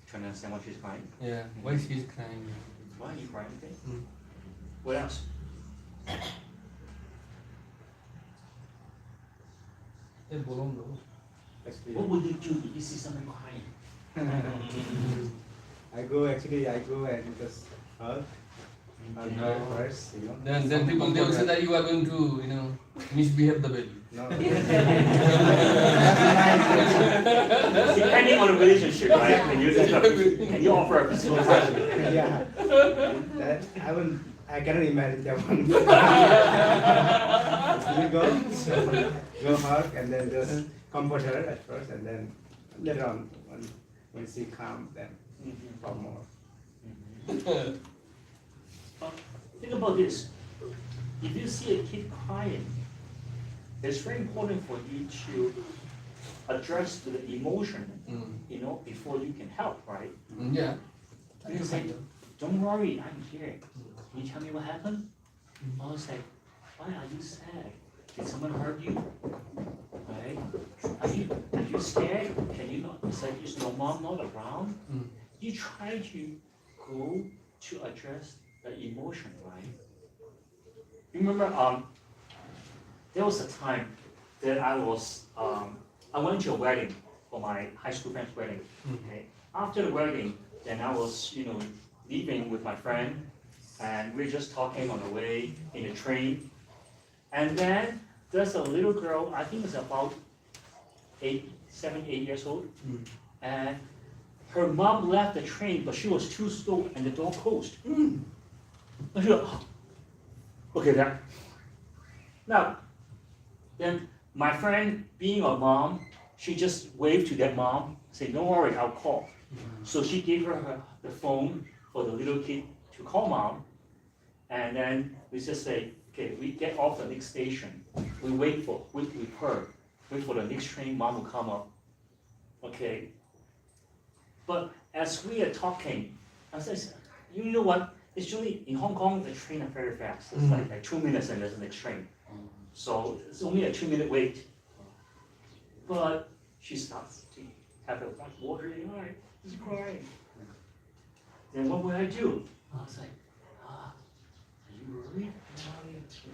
[SPEAKER 1] Trying to understand why she's crying?
[SPEAKER 3] Yeah, why she is crying.
[SPEAKER 1] Why are you crying? Okay. What else? What would you do if you see someone crying?
[SPEAKER 2] I go and just hug her first, you know.
[SPEAKER 3] Then people they will say that you are going to, misbehave the baby.
[SPEAKER 2] No.
[SPEAKER 1] Depending on the relationship, right? Can you offer a physical touch?
[SPEAKER 2] Yeah. That I cannot imagine that one. You go hug and then just comfort her at first, and then later on when she calm, then talk more.
[SPEAKER 1] Think about this. If you see a kid crying, it's very important for you to address the emotion, before you can help, right?
[SPEAKER 3] Yeah.
[SPEAKER 1] You can say, don't worry, I'm here. Can you tell me what happened? I was like, why are you sad? Did someone hurt you? Right? Are you scared? Can you not? It's like, is your mom not around? You try to go to address the emotion, right? Remember, there was a time that I went to a wedding for my high school friend's wedding. Okay. After the wedding, then I was, leaving with my friend. and we're just talking on the way in the train. And then there's a little girl, I think it's about 7, 8 years old, and her mom left the train, but she was too slow and the door closed. And she goes, "Oh, okay, there." Now, then my friend, being a mom, she just waved to that mom, said, "Don't worry, I'll call." So she gave her the phone for the little kid to call mom, and then we just say, okay, we get off the next station, we wait with her, wait for the next train, mom will come up, okay. But as we are talking, I said, you know what? It's usually in Hong Kong the train are very fast. It's like 2 minutes and there's the next train, so it's only a 2-minute wait. But she starts to have a white water in her eye. She's crying. Then what would I do? I was like, are you worried?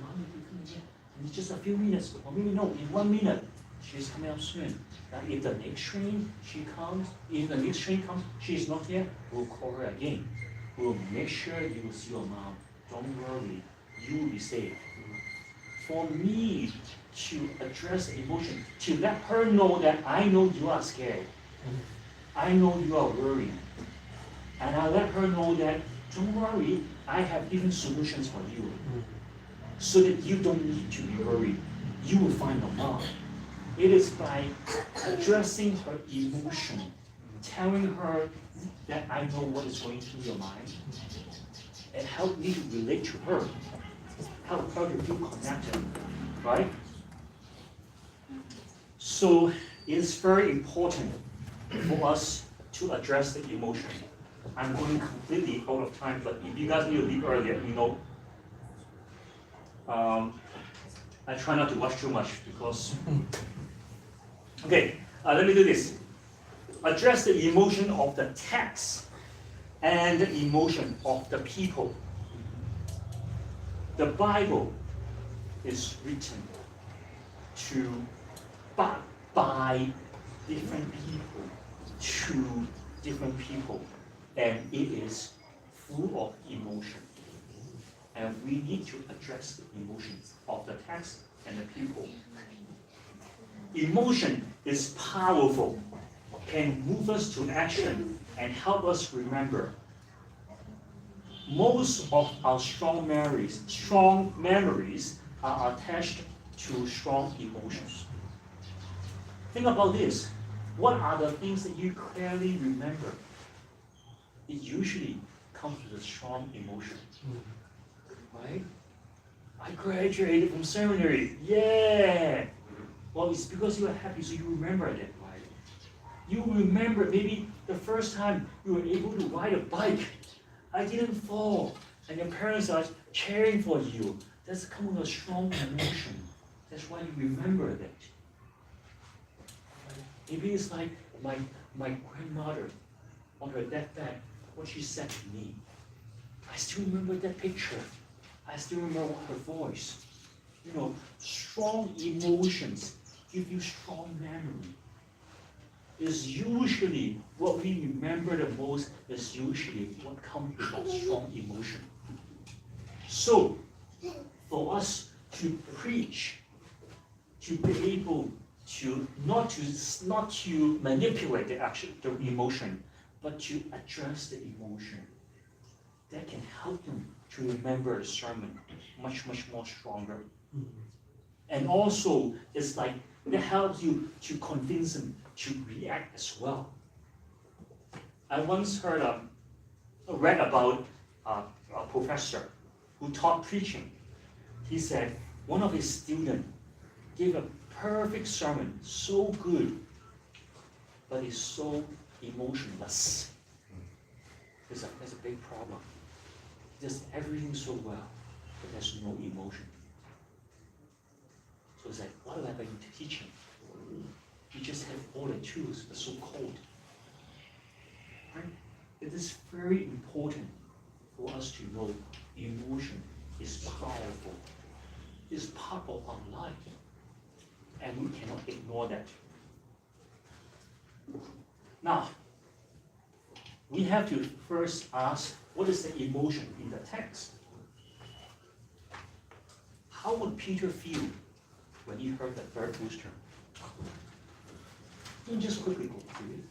[SPEAKER 1] Mommy will come again. And it's just a few minutes, or maybe no, in 1 minute, she's coming up soon. Now if the next train comes, she's not here, we'll call her again. We'll make sure you will see your mom. Don't worry, you will be safe. For me to address emotion, to let her know that I know you are scared. I know you are worried. And I let her know that, don't worry, I have different solutions for you. So that you don't need to be worried. You will find your mom. It is by addressing her emotion, telling her that I know what is going through your mind, and help me to relate to her, help her to feel connected, right? So it's very important for us to address the emotion. I'm going completely out of time, but if you guys need to leave earlier, you know, I try not to rush too much because, okay, let me do this. Address the emotion of the text and the emotion of the people. The Bible is written by different people to different people, and it is full of emotion. And we need to address the emotions of the text and the people. Emotion is powerful, can move us to action and help us remember. Most of our strong memories are attached to strong emotions. Think about this. What are the things that you clearly remember? It usually comes with a strong emotion. Right? I graduated from seminary. Yeah! Well, it's because you are happy, so you remember that, right? You remember maybe the first time you were able to ride a bike. I didn't fall, and your parents are cheering for you. That's coming with a strong emotion. That's why you remember that. Maybe it's like my grandmother on her deathbed, what she said to me. I still remember that picture. I still remember her voice. You know, strong emotions give you strong memory. Is usually what we remember the most is usually what comes with that strong emotion. So, for us to preach, to be able to not to manipulate the action, the emotion, but to address the emotion, that can help them to remember the sermon much more stronger. And also, it's like that helps you to convince them to react as well. I once read about a professor who taught preaching. He said one of his students gave a perfect sermon, so good, but he's so emotionless. There's a big problem. He does everything so well, but there's no emotion. So it's like, what do I bring to teaching? You just have all the tools, but so cold. Right? It is very important for us to know emotion is powerful. It's part of our life. And we cannot ignore that. Now, we have to first ask, what is the emotion in the text? How would Peter feel when he heard the third rooster? Don't just quickly go through it.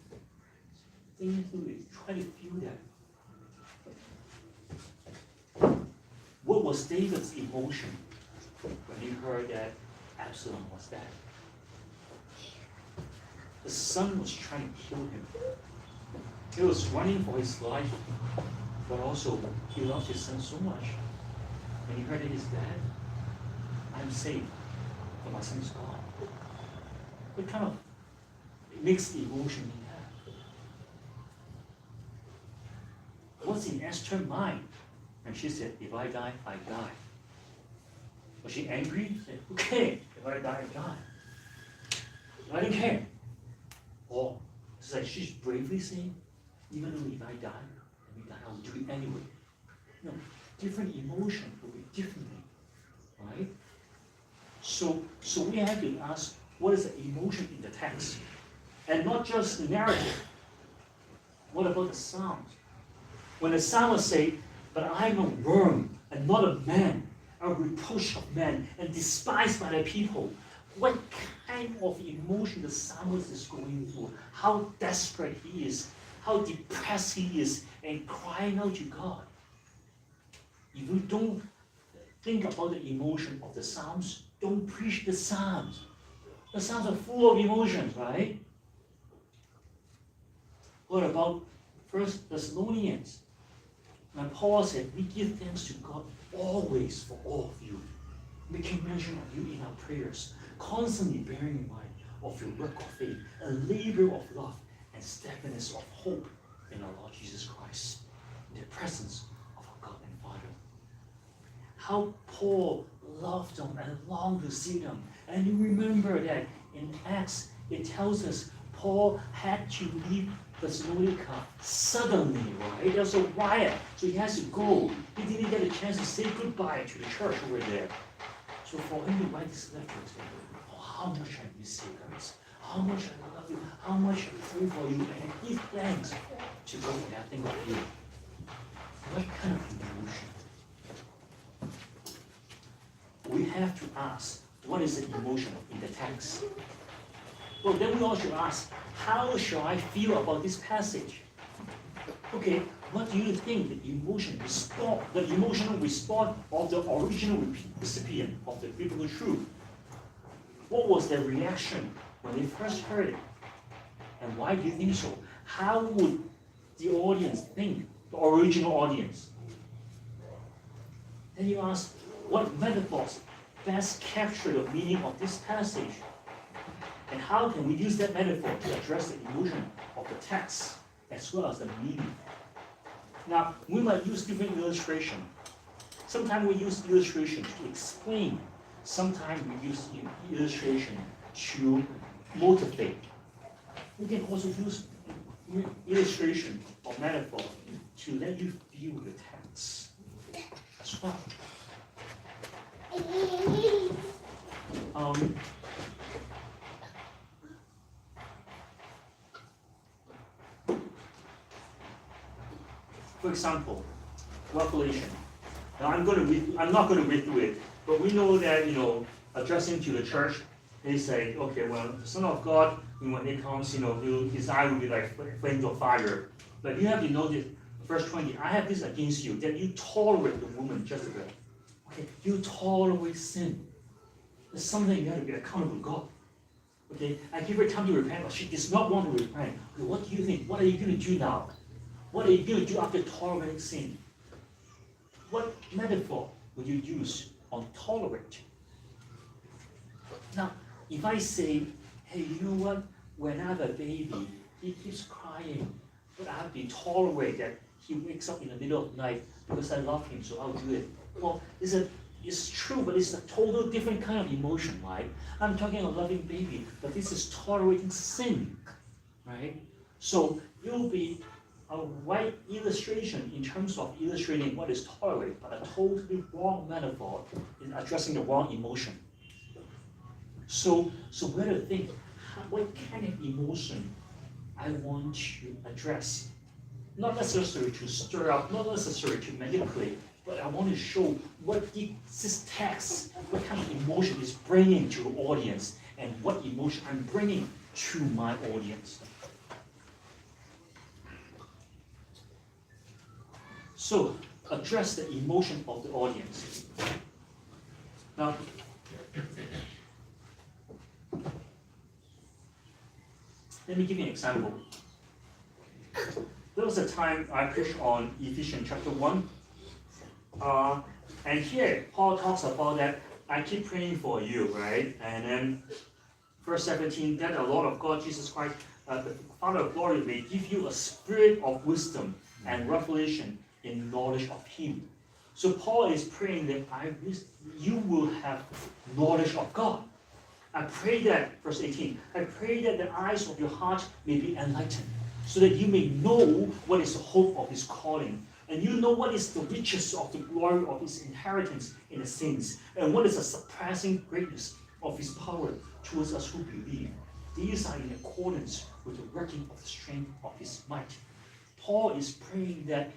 [SPEAKER 1] Think through it. Try to feel that. What was David's emotion when he heard that Absalom was dead? The son was trying to kill him. He was running for his life, but also he loved his son so much. When he heard that he's dead, I'm safe, but my son is gone. What kind of mixed emotion he had? What's in Esther's mind? And she said, if I die, I die. Was she angry? She said, okay, if I die, I die. I don't care. Or it's like she's bravely saying, even though if I die, I'll do it anyway. No, different emotion will be differently, right? So we have to ask, what is the emotion in the text? And not just the narrative. What about the Psalms? When the psalmist say, but I'm a worm and not a man, a reproach of men and despised by the people. What kind of emotion the psalmist is going through? How desperate he is, how depressed he is, and crying out to God. If we don't think about the emotion of the Psalms, don't preach the Psalms. The Psalms are full of emotions, right? What about 1 Thessalonians? When Paul said, we give thanks to God always for all of you, making mention of you in our prayers, constantly bearing in mind of your work of faith, a labor of love, and steadfastness of hope in our Lord Jesus Christ, in the presence of our God and Father. How Paul loved them and longed to see them. And you remember that in Acts, it tells us Paul had to leave Thessalonica suddenly, right? There was a riot, so he has to go. He didn't get a chance to say goodbye to the church over there. So for him to write this letter, oh, how much I miss you guys, how much I love you, how much I pray for you, and give thanks to God when I think of you. What kind of emotion? We have to ask, what is the emotion in the text? Well, then we also should ask, how shall I feel about this passage? Okay, what do you think the emotional response of the original recipient of the biblical truth? What was their reaction when they first heard it? And why do you think so? How would the audience think, the original audience? Then you ask, what metaphors best capture the meaning of this passage? And how can we use that metaphor to address the emotion of the text as well as the meaning? Now, we might use different illustration. Sometimes we use illustration to explain. Sometimes we use illustration to motivate. We can also use illustration or metaphor to let you feel the text as well. For example, Revelation. Now I'm not going to read through it, but we know that addressing to the church, they say, okay, well, the Son of God, when he comes, his eye will be like flames of fire. But you have to notice, verse 20, I have this against you, that you tolerate the woman Jezebel. Okay, you tolerate sin. There's something you have to be accountable to God. Okay, I give her time to repent, but she does not want to repent. Okay, what do you think? What are you going to do now? What are you going to do after tolerating sin? What metaphor will you use on tolerate? Now, if I say, hey, you know what? When I have a baby, he keeps crying, but I have to tolerate that he wakes up in the middle of the night because I love him, so I'll do it. Well, it's true, but it's a total different kind of emotion, right? I'm talking a loving baby, but this is tolerating sin, right? So it will be a right illustration in terms of illustrating what is tolerated, but a totally wrong metaphor in addressing the wrong emotion. So we have to think, what kind of emotion I want to address? Not necessarily to stir up, not necessarily to manipulate, but I want to show what this text, what kind of emotion is bringing to the audience, and what emotion I'm bringing to my audience. So, address the emotion of the audience. Now, let me give you an example. There was a time I preached on Ephesians chapter 1. And here, Paul talks about that I keep praying for you, right? And then verse 17, that the Lord of God, Jesus Christ, the Father of glory, may give you a spirit of wisdom and revelation in knowledge of Him. So Paul is praying that you will have knowledge of God. I pray that, verse 18, I pray that the eyes of your heart may be enlightened, so that you may know what is the hope of His calling, and you know what is the riches of the glory of His inheritance in the saints, and what is the surpassing greatness of His power towards us who believe. These are in accordance with the working of the strength of His might. Paul is praying that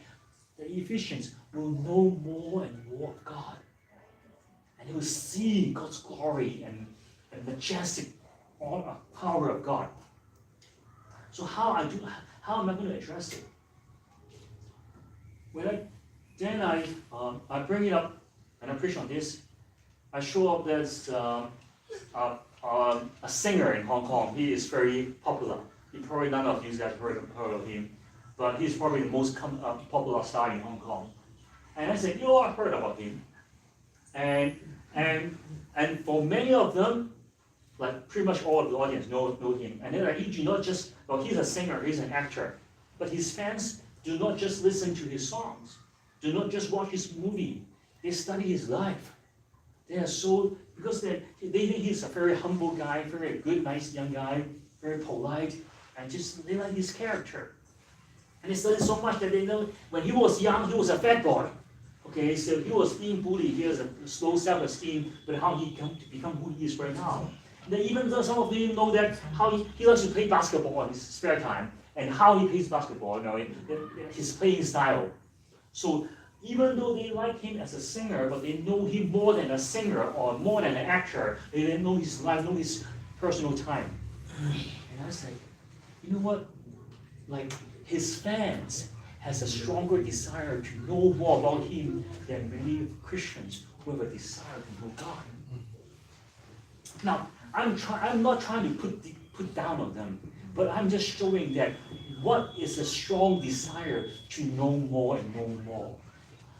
[SPEAKER 1] the Ephesians will know more and more of God, and they will see God's glory and majestic power of God. So how am I going to address it? I bring it up and I preach on this. I show up as a singer in Hong Kong. He is very popular. Probably none of you guys heard of him, but he's probably the most popular star in Hong Kong. And I said, I've heard about him. And for many of them, like pretty much all of the audience know him. And then he do not just, he's a singer, he's an actor, but his fans do not just listen to his songs, do not just watch his movie, they study his life. They are so, because they think he's a very humble guy, very good, nice young guy, very polite, and just they like his character. And they study so much that they know when he was young, he was a fat boy. Okay, so he was being bullied, he has a slow self-esteem, but how he come to become who he is right now. And then even though some of you know that how he likes to play basketball in his spare time, and how he plays basketball, his playing style. So even though they like him as a singer, but they know him more than a singer or more than an actor, they didn't know his life, know his personal time. And I was like, you know what? Like his fans has a stronger desire to know more about him than many Christians who have a desire to know God. Now, I'm not trying to put down on them, but I'm just showing that what is a strong desire to know more and know more.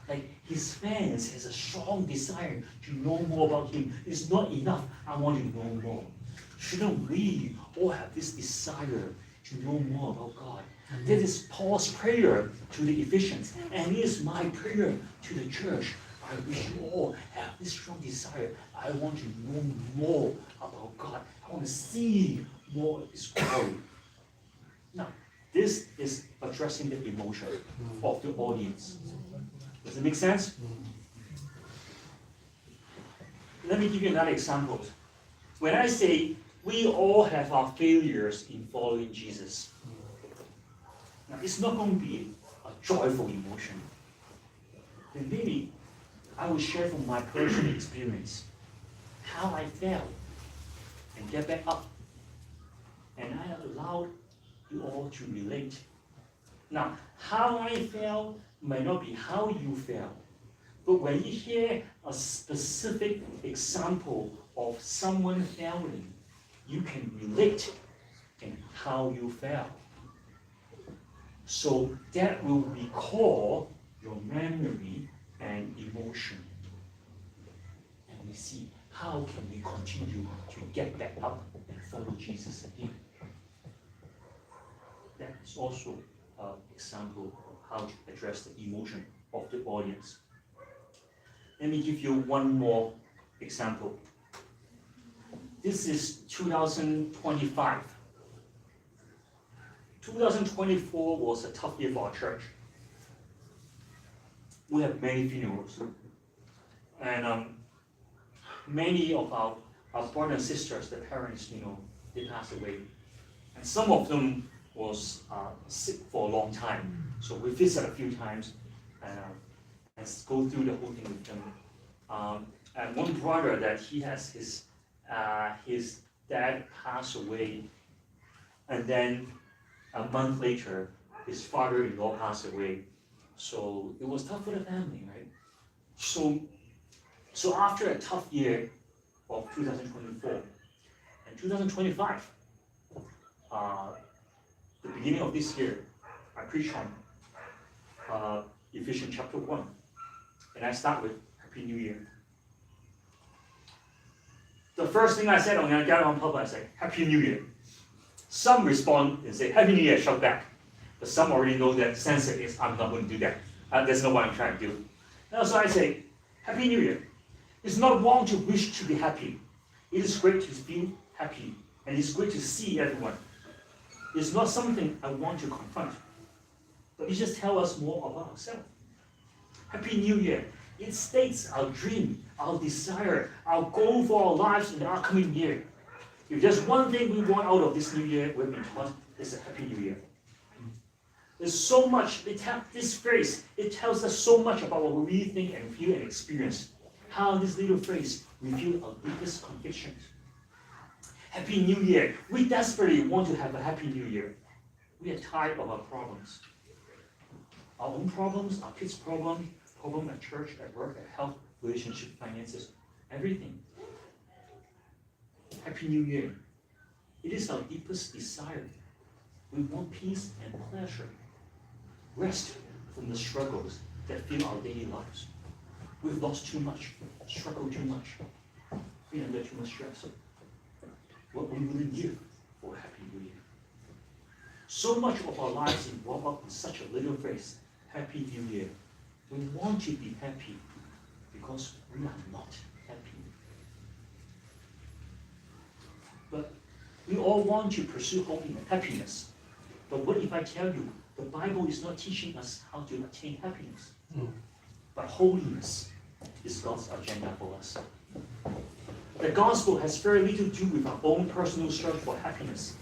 [SPEAKER 1] Like his fans has a strong desire to know more about him. It's not enough, I want to know more. Shouldn't we all have this desire to know more about God? That is Paul's prayer to the Ephesians, and it is my prayer to the church. I wish you all have this strong desire. I want to know more about God. I want to see more of His glory. Now, this is addressing the emotion of the audience. Does it make sense? Let me give you another example. When I say we all have our failures in following Jesus, now it's not going to be a joyful emotion. Then maybe I will share from my personal experience how I fell and get back up. And I allowed you all to relate. Now, how I fell may not be how you fell, but when you hear a specific example of someone failing, you can relate in how you fell. So that will recall your memory and emotion. And we see how can we continue to get back up and follow Jesus again. That is also an example of how to address the emotion of the audience. Let me give you one more example. This is 2025. 2024 was a tough year for our church. We have many funerals. And many of our brothers and sisters, their parents, they passed away. And some of them was sick for a long time. So we visited a few times, and go through the whole thing with them. And one brother that he has his dad passed away, and then a month later, his father-in-law passed away. So it was tough for the family, right? So after a tough year of 2024 and 2025, the beginning of this year, I preached on Ephesians chapter 1, and I start with Happy New Year. The first thing I said when I got on public, I said, Happy New Year. Some respond and say, Happy New Year, shout back. But some already know that sense is, I'm not going to do that. That's not what I'm trying to do. And so I say, Happy New Year. It's not wrong to wish to be happy. It is great to feel happy, and it's great to see everyone. It's not something I want to confront, but it just tells us more about ourselves. Happy New Year. It states our dream, our desire, our goal for our lives in the upcoming year. If there's one thing we want out of this new year, we've been taught, it's a Happy New Year. There's so much, this phrase, it tells us so much about what we think and feel and experience. How this little phrase reveals our deepest convictions. Happy New Year. We desperately want to have a Happy New Year. We are tired of our problems. Our own problems, our kids' problems, problem at church, at work, at health, relationship, finances, everything. Happy New Year. It is our deepest desire. We want peace and pleasure. Rest from the struggles that fill our daily lives. We've lost too much, struggled too much, been under too much stress. What we really give for a Happy New Year. So much of our lives involved up in such a little phrase, Happy New Year. We want to be happy because we are not happy. But we all want to pursue happiness. But what if I tell you, the Bible is not teaching us how to attain happiness, but holiness is God's agenda for us. The gospel has very little to do with our own personal struggle for happiness,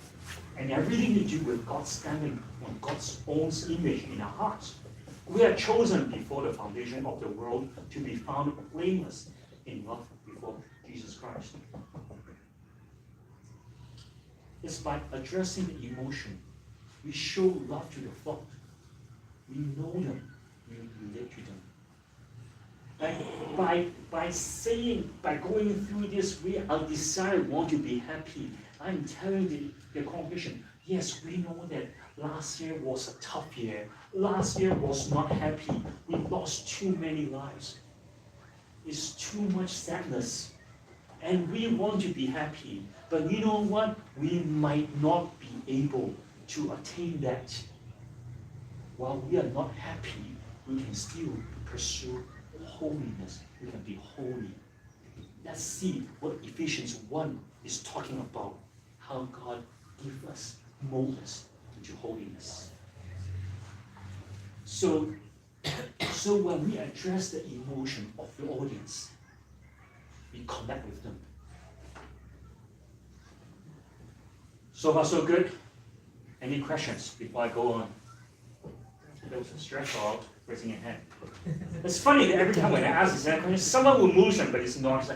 [SPEAKER 1] and everything to do with God standing on God's own image in our hearts. We are chosen before the foundation of the world to be found blameless in love before Jesus Christ. It's by addressing the emotion, we show love to the flock. We know them, we relate to them. And by going through this, our desire want to be happy. I'm telling the congregation, yes, we know that last year was a tough year. Last year was not happy. We lost too many lives. It's too much sadness. And we want to be happy. But you know what? We might not be able to attain that. While we are not happy, we can still pursue holiness. We can be holy. Let's see what Ephesians 1 is talking about. How God gives us, molds us into holiness. So when we address the emotion of the audience, we connect with them. So far, so good. Any questions before I go on? There was a stretch out, raising your hand. It's funny that every time when I ask this question, someone will motion, but it's not.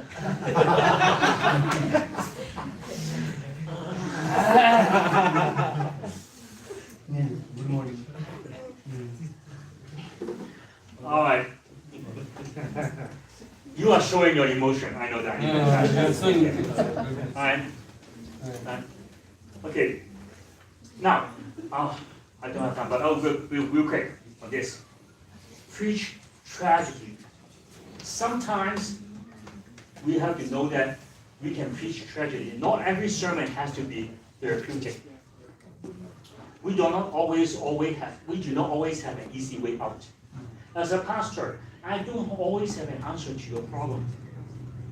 [SPEAKER 3] Good morning.
[SPEAKER 1] All right. You are showing your emotion. I know that. All right. Okay. Now, I don't have time, but I'll real quick on this. Preach tragedy. Sometimes we have to know that we can preach tragedy. Not every sermon has to be therapeutic. We do not always have an easy way out. As a pastor, I don't always have an answer to your problem.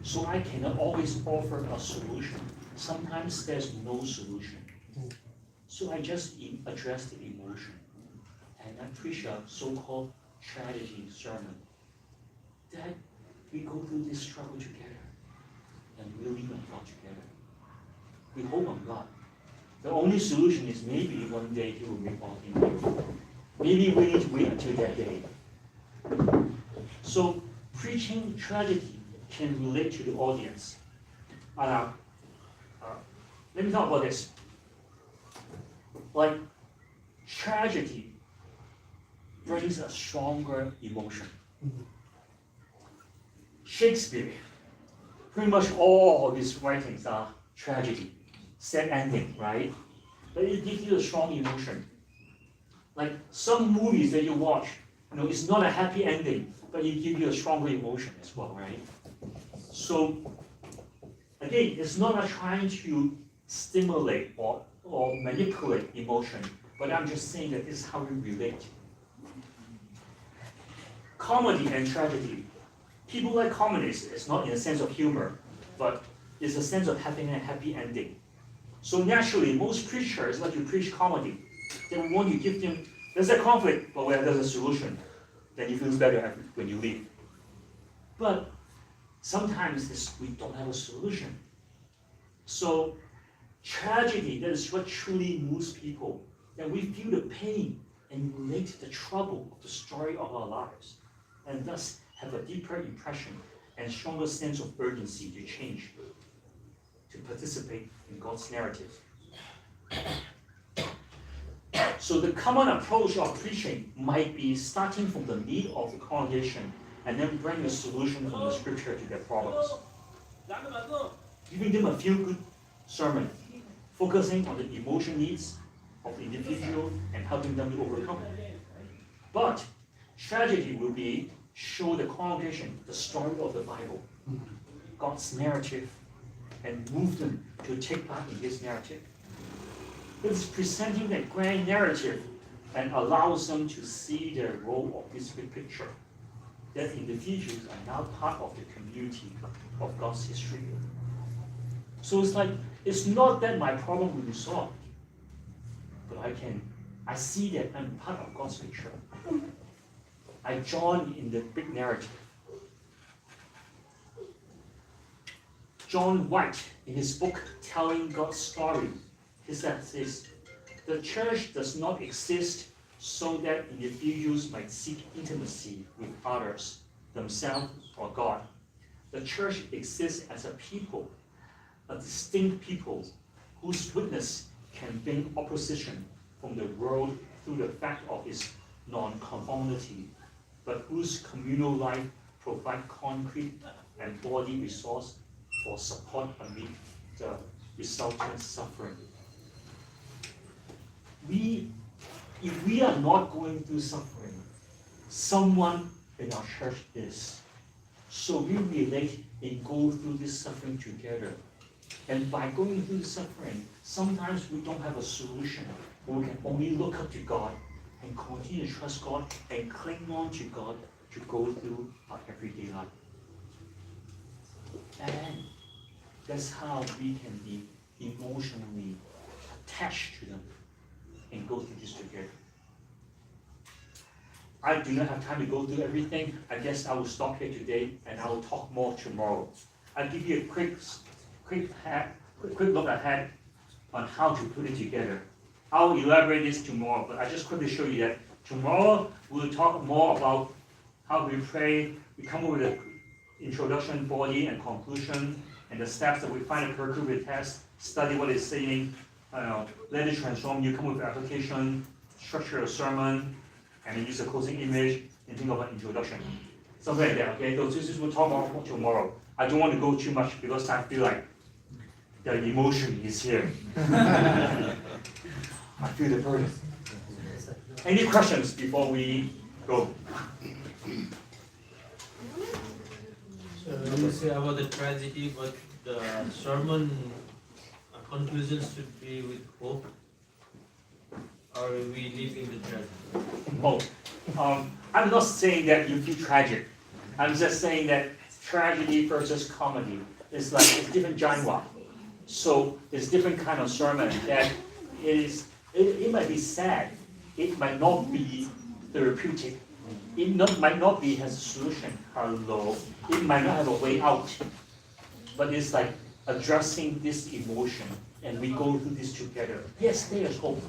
[SPEAKER 1] So I cannot always offer a solution. Sometimes there's no solution. So I just address the emotion. And I preach a so-called tragedy sermon. That we go through this struggle together. And we live on God together. We hope on God. The only solution is maybe one day He will make all things new. Maybe we need to wait until that day. So preaching tragedy can relate to the audience. Let me talk about this. Like, tragedy brings a stronger emotion. Shakespeare, pretty much all of his writings are tragedy, sad ending, right? But it gives you a strong emotion. Like some movies that you watch, it's not a happy ending, but it gives you a stronger emotion as well, right? So again, it's not trying to stimulate or manipulate emotion, but I'm just saying that this is how we relate. Comedy and tragedy. People like comedies. It's not in a sense of humor, but it's a sense of having a happy ending. So naturally, most preachers like to preach comedy. They want to give them, there's a conflict, but when there's a solution, then you feel better when you leave. But sometimes we don't have a solution. So tragedy, that is what truly moves people. That we feel the pain and relate to the trouble of the story of our lives, and thus have a deeper impression and stronger sense of urgency to change, to participate in God's narrative. So the common approach of preaching might be starting from the need of the congregation and then bring a solution from the scripture to their problems. Giving them a feel-good sermon, focusing on the emotion needs of the individual and helping them to overcome it. But tragedy will be show the congregation the story of the Bible, God's narrative, and move them to take part in this narrative. It's presenting that grand narrative and allows them to see their role of this big picture, that individuals are now part of the community of God's history. So it's not that my problem will be solved, but I see that I'm part of God's picture. I join in the big narrative. John White, in his book, Telling God's Story, he says this: the church does not exist so that individuals might seek intimacy with others, themselves, or God. The church exists as a people, a distinct people whose witness can bring opposition from the world through the fact of its non-conformity, but whose communal life provides concrete and body resource for support amid the resultant suffering. If we are not going through suffering, someone in our church is. So we relate and go through this suffering together. And by going through the suffering, sometimes we don't have a solution, but we can only look up to God and continue to trust God and cling on to God to go through our everyday life. And that's how we can be emotionally attached to them and go through this together. I do not have time to go through everything. I guess I will stop here today and I will talk more tomorrow. I'll give you a quick look ahead on how to put it together. I'll elaborate this tomorrow, but I just quickly show you that tomorrow we'll talk more about how we pray. We come up with an introduction, body, and conclusion, and the steps that we find a curriculum test, study what it's saying, let it transform you, come up with application, structure a sermon, and then use a closing image, and think about introduction. Something like that, okay? So this we'll talk about tomorrow. I don't want to go too much because I feel like the emotion is here. I feel the burden. Any questions before we go?
[SPEAKER 5] So you say about the tragedy, but the sermon conclusions should be with hope, or we live in the tragedy?
[SPEAKER 1] I'm not saying that you feel tragic. I'm just saying that tragedy versus comedy is like it's different genre. So there's different kind of sermon that it might be sad. It might not be therapeutic. It might not be has a solution. Hello. It might not have a way out. But it's like addressing this emotion, and we go through this together. Yes, there's hope.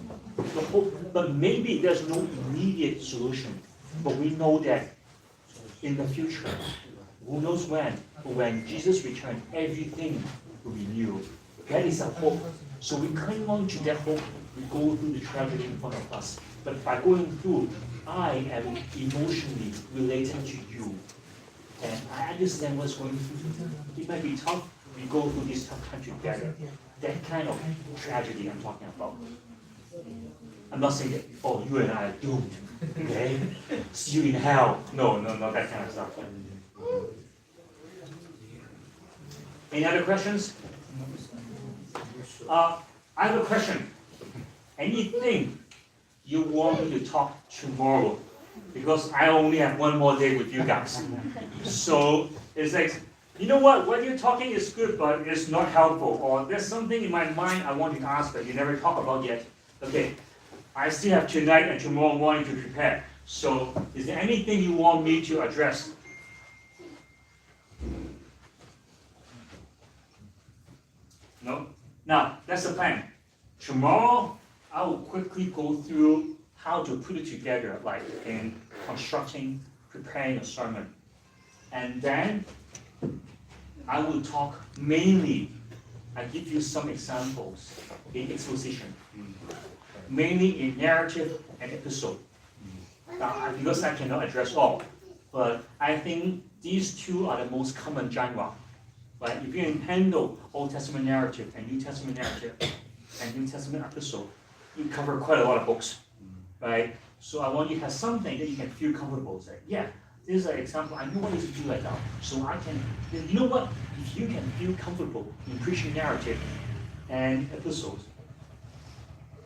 [SPEAKER 1] But maybe there's no immediate solution. But we know that in the future, who knows when, but when Jesus returns, everything will be new. That is our hope. So we cling on to that hope. We go through the tragedy in front of us. But by going through, I am emotionally related to you. And I understand what's going through. It might be tough. We go through this tough time together. That kind of tragedy I'm talking about. I'm not saying that, oh, you and I are doomed. Okay? See you in hell. No, that kind of stuff. Any other questions? I have a question. Anything you want me to talk tomorrow? Because I only have one more day with you guys. So it's like, you know what you're talking is good, but it's not helpful. Or there's something in my mind I want to ask that you never talk about yet. Okay, I still have tonight and tomorrow morning to prepare. So is there anything you want me to address? No? Now, that's the plan. Tomorrow, I will quickly go through how to put it together, like in constructing, preparing a sermon. And then, I will talk mainly, I give you some examples in exposition. Mainly in narrative and episode. Now, because I cannot address all, but I think these two are the most common genre. Right? If you can handle Old Testament narrative and New Testament narrative and New Testament episode, you cover quite a lot of books, right? So I want you to have something that you can feel comfortable. Say, yeah, this is an example. I know what to do right now, so I can. You know what? If you can feel comfortable in preaching narrative and episodes,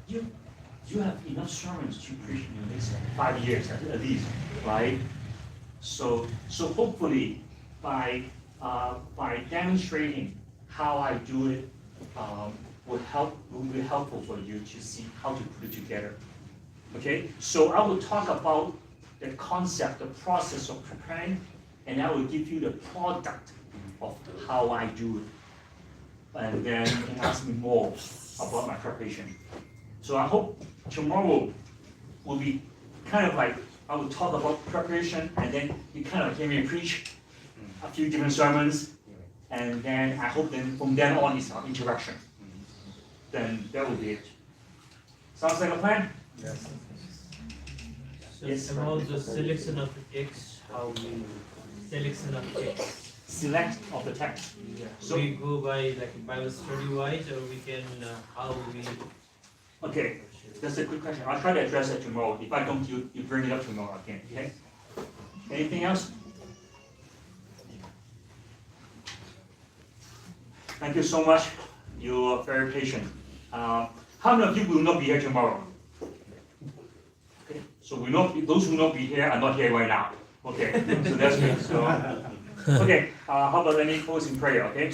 [SPEAKER 1] you have enough sermons to preach in the next 5 years at least, right? So hopefully by demonstrating how I do it will be helpful for you to see how to put it together. Okay, so I will talk about the concept, the process of preparing, and I will give you the product of how I do it. And then you can ask me more about my preparation. So I hope tomorrow will be kind of like, I will talk about preparation, and then you kind of hear me preach a few different sermons, and then I hope then from then on it's our interaction. Then that will be it. Sounds like a plan?
[SPEAKER 2] Yes.
[SPEAKER 5] So
[SPEAKER 1] Yes,
[SPEAKER 5] about the selection of the text, how we selection of text.
[SPEAKER 1] Select of the text.
[SPEAKER 5] Yeah.
[SPEAKER 1] So-
[SPEAKER 5] We go by like Bible study wise, or we can how we.
[SPEAKER 1] Okay, that's a good question. I'll try to address it tomorrow. If I don't, you bring it up tomorrow again, okay? Anything else? Thank you so much. You are very patient. How many of you will not be here tomorrow? Okay, so those who will not be here are not here right now. Okay, so that's good. So, okay, how about any closing prayer, okay?